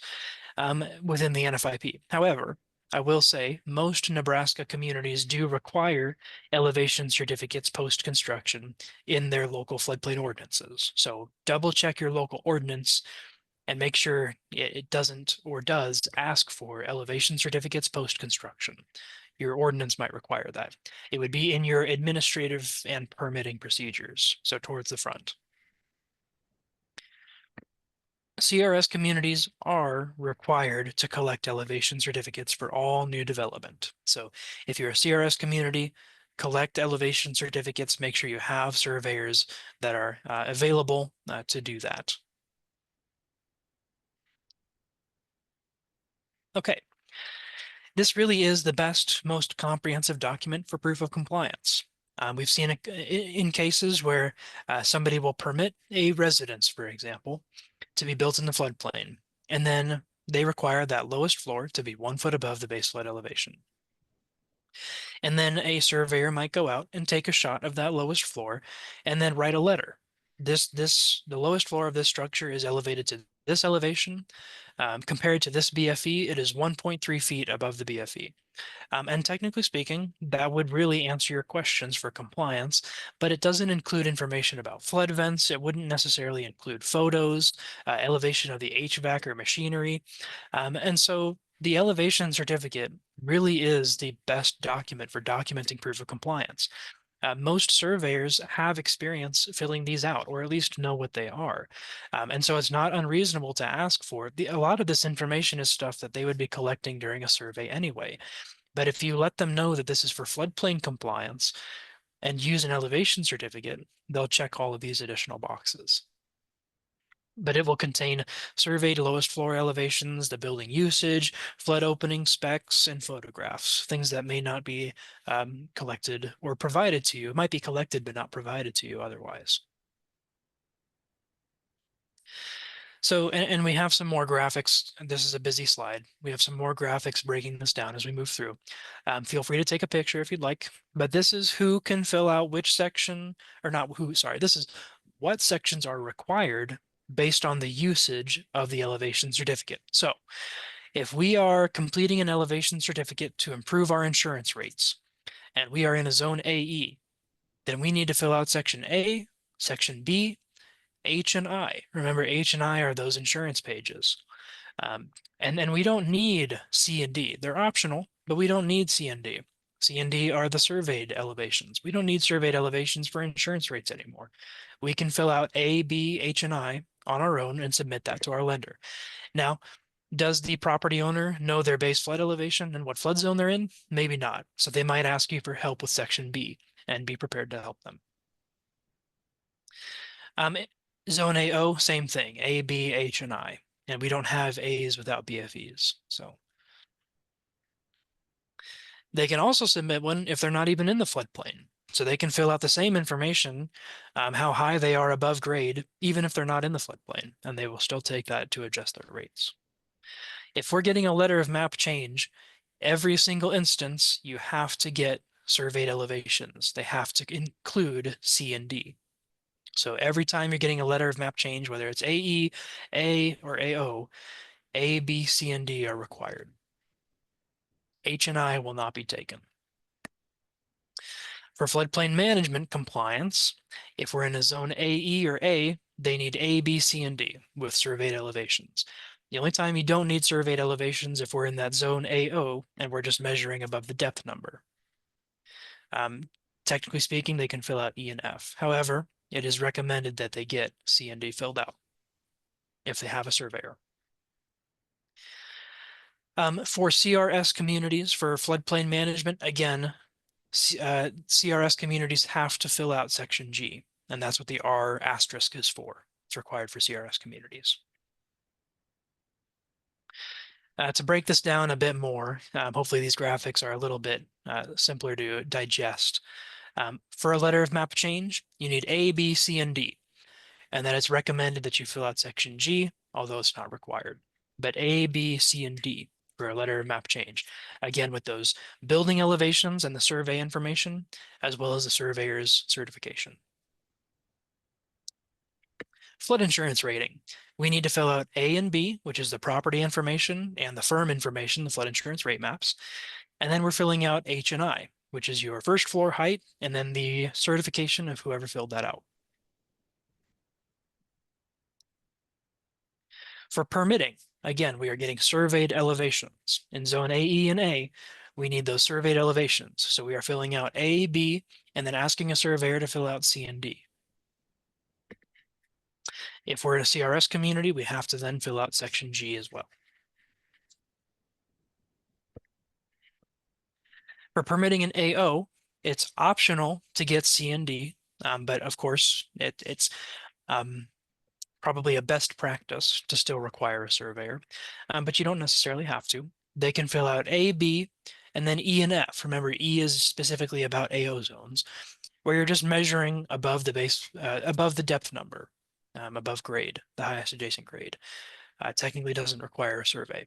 within the NFIP. However, I will say most Nebraska communities do require elevation certificates post-construction in their local floodplain ordinances. So double check your local ordinance and make sure it doesn't or does ask for elevation certificates post-construction. Your ordinance might require that. It would be in your administrative and permitting procedures, so towards the front. CRS communities are required to collect elevation certificates for all new development. So if you're a CRS community, collect elevation certificates, make sure you have surveyors that are available to do that. Okay, this really is the best, most comprehensive document for proof of compliance. We've seen it in cases where somebody will permit a residence, for example, to be built in the floodplain, and then they require that lowest floor to be 1 foot above the base flood elevation. And then a surveyor might go out and take a shot of that lowest floor and then write a letter. The lowest floor of this structure is elevated to this elevation, compared to this BFE, it is 1.3 feet above the BFE. And technically speaking, that would really answer your questions for compliance, but it doesn't include information about flood events. It wouldn't necessarily include photos, elevation of the HVAC or machinery. And so the elevation certificate really is the best document for documenting proof of compliance. Most surveyors have experience filling these out, or at least know what they are. And so it's not unreasonable to ask for. A lot of this information is stuff that they would be collecting during a survey anyway. But if you let them know that this is for floodplain compliance and use an elevation certificate, they'll check all of these additional boxes. But it will contain surveyed lowest floor elevations, the building usage, flood opening specs, and photographs, things that may not be collected or provided to you. It might be collected but not provided to you otherwise. So, and we have some more graphics. This is a busy slide. We have some more graphics breaking this down as we move through. Feel free to take a picture if you'd like, but this is who can fill out which section, or not who, sorry, this is what sections are required based on the usage of the elevation certificate. So if we are completing an elevation certificate to improve our insurance rates, and we are in a zone AE, then we need to fill out section A, section B, H and I. Remember, H and I are those insurance pages. And we don't need C and D. They're optional, but we don't need C and D. C and D are the surveyed elevations. We don't need surveyed elevations for insurance rates anymore. We can fill out A, B, H, and I on our own and submit that to our lender. Now, does the property owner know their base flood elevation and what flood zone they're in? Maybe not. So they might ask you for help with section B and be prepared to help them. Um, Zone AO, same thing, A, B, H, and I. And we don't have A's without BFEs. So they can also submit one if they're not even in the floodplain. So they can fill out the same information, how high they are above grade, even if they're not in the floodplain, and they will still take that to adjust their rates. If we're getting a letter of map change, every single instance, you have to get surveyed elevations. They have to include C and D. So every time you're getting a letter of map change, whether it's AE, A, or AO, A, B, C, and D are required. H and I will not be taken. For floodplain management compliance, if we're in a zone AE or A, they need A, B, C, and D with surveyed elevations. The only time you don't need surveyed elevations if we're in that zone AO and we're just measuring above the depth number. Technically speaking, they can fill out E and F. However, it is recommended that they get C and D filled out if they have a surveyor. For CRS communities, for floodplain management, again, CRS communities have to fill out section G, and that's what the R asterisk is for. It's required for CRS communities. To break this down a bit more, hopefully these graphics are a little bit simpler to digest. For a letter of map change, you need A, B, C, and D, and then it's recommended that you fill out section G, although it's not required. But A, B, C, and D for a letter of map change. Again, with those building elevations and the survey information, as well as the surveyor's certification. Flood insurance rating. We need to fill out A and B, which is the property information and the firm information, the flood insurance rate maps. And then we're filling out H and I, which is your first floor height, and then the certification of whoever filled that out. For permitting, again, we are getting surveyed elevations. In zone AE and A, we need those surveyed elevations. So we are filling out A, B, and then asking a surveyor to fill out C and D. If we're in a CRS community, we have to then fill out section G as well. For permitting an AO, it's optional to get C and D, but of course, it's probably a best practice to still require a surveyor, but you don't necessarily have to. They can fill out A, B, and then E and F. Remember, E is specifically about AO zones, where you're just measuring above the base, above the depth number, above grade, the highest adjacent grade. Technically doesn't require a survey.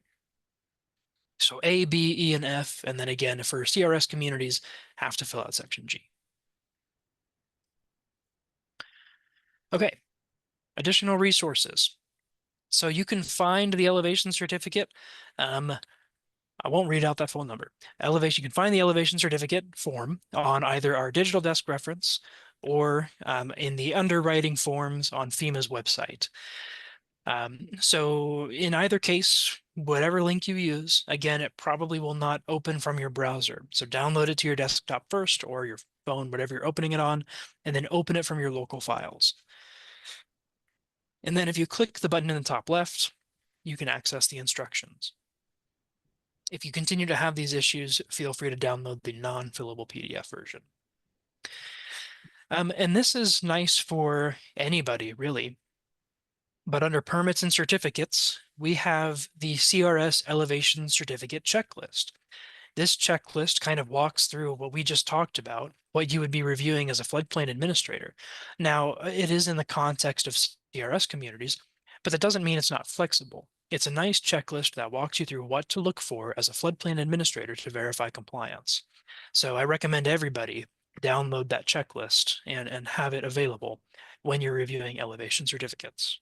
So A, B, E, and F, and then again, for CRS communities, have to fill out section G. Okay, additional resources. So you can find the elevation certificate. Um, I won't read out that full number. Elevation, you can find the elevation certificate form on either our digital desk reference or in the underwriting forms on FEMA's website. So in either case, whatever link you use, again, it probably will not open from your browser. So download it to your desktop first or your phone, whatever you're opening it on, and then open it from your local files. And then if you click the button in the top left, you can access the instructions. If you continue to have these issues, feel free to download the non-fillable PDF version. And this is nice for anybody, really. But under permits and certificates, we have the CRS elevation certificate checklist. This checklist kind of walks through what we just talked about, what you would be reviewing as a floodplain administrator. Now, it is in the context of CRS communities, but that doesn't mean it's not flexible. It's a nice checklist that walks you through what to look for as a floodplain administrator to verify compliance. So I recommend everybody download that checklist and have it available when you're reviewing elevation certificates.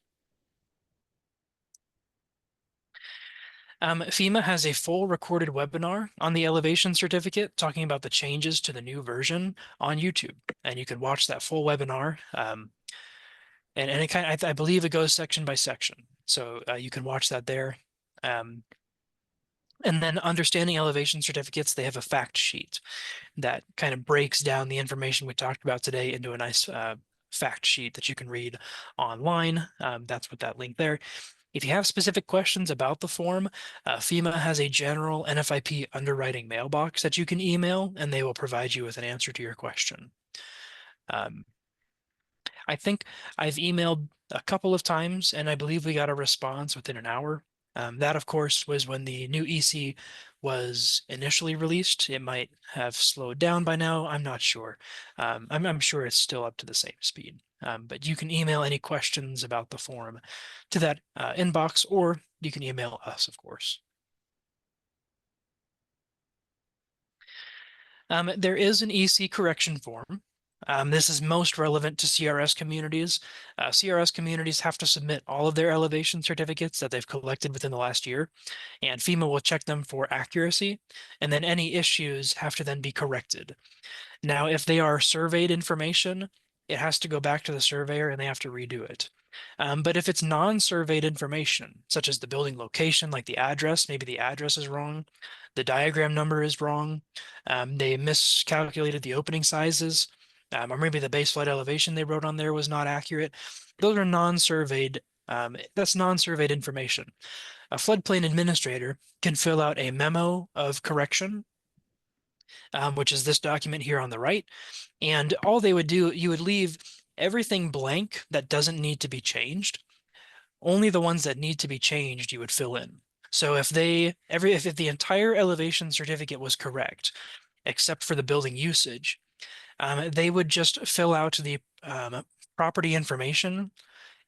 FEMA has a full recorded webinar on the elevation certificate talking about the changes to the new version on YouTube. And you can watch that full webinar. And it kind of, I believe it goes section by section. So you can watch that there. And then understanding elevation certificates, they have a fact sheet that kind of breaks down the information we talked about today into a nice fact sheet that you can read online. That's what that link there. If you have specific questions about the form, FEMA has a general NFIP underwriting mailbox that you can email, and they will provide you with an answer to your question. I think I've emailed a couple of times, and I believe we got a response within an hour. That, of course, was when the new EC was initially released. It might have slowed down by now. I'm not sure. I'm sure it's still up to the same speed. But you can email any questions about the form to that inbox, or you can email us, of course. There is an EC correction form. This is most relevant to CRS communities. CRS communities have to submit all of their elevation certificates that they've collected within the last year, and FEMA will check them for accuracy, and then any issues have to then be corrected. Now, if they are surveyed information, it has to go back to the surveyor and they have to redo it. But if it's non-surveyed information, such as the building location, like the address, maybe the address is wrong, the diagram number is wrong, they miscalculated the opening sizes, or maybe the base flood elevation they wrote on there was not accurate. Those are non-surveyed. That's non-surveyed information. A floodplain administrator can fill out a memo of correction, which is this document here on the right. And all they would do, you would leave everything blank that doesn't need to be changed. Only the ones that need to be changed you would fill in. So if if the entire elevation certificate was correct, except for the building usage, they would just fill out the property information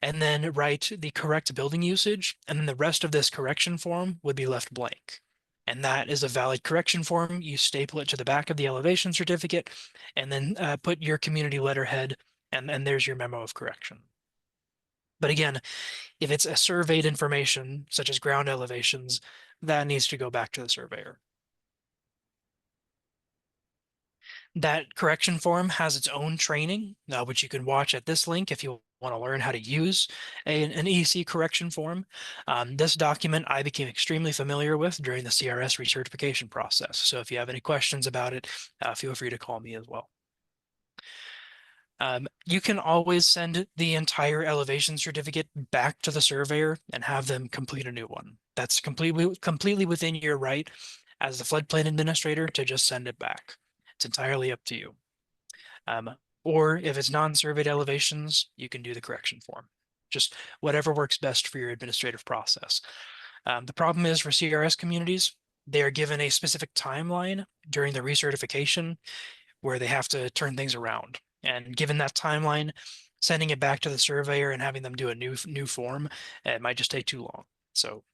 and then write the correct building usage, and then the rest of this correction form would be left blank. And that is a valid correction form. You staple it to the back of the elevation certificate, and then put your community letterhead, and there's your memo of correction. But again, if it's a surveyed information, such as ground elevations, that needs to go back to the surveyor. That correction form has its own training, which you can watch at this link if you want to learn how to use an EC correction form. This document I became extremely familiar with during the CRS recertification process. So if you have any questions about it, feel free to call me as well. You can always send the entire elevation certificate back to the surveyor and have them complete a new one. That's completely within your right as the floodplain administrator to just send it back. It's entirely up to you. Or if it's non-surveyed elevations, you can do the correction form. Just whatever works best for your administrative process. The problem is for CRS communities, they are given a specific timeline during the recertification where they have to turn things around. And given that timeline, sending it back to the surveyor and having them do a new form, it might just take too long. So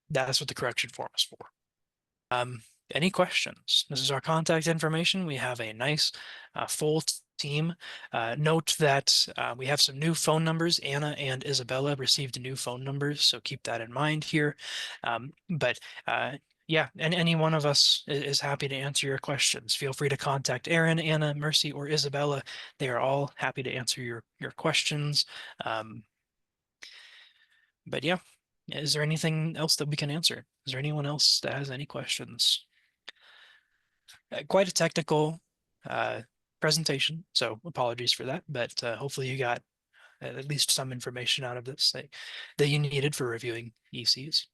that's what the correction form is for. Any questions? This is our contact information. We have a nice full team. Note that we have some new phone numbers. Anna and Isabella received new phone numbers, so keep that in mind here. But yeah, and any one of us is happy to answer your questions. Feel free to contact Erin, Anna, Mercy, or Isabella. They are all happy to answer your questions. But yeah, is there anything else that we can answer? Is there anyone else that has any questions? Quite a technical uh, presentation, so apologies for that. But hopefully you got at least some information out of this that you needed for reviewing ECs.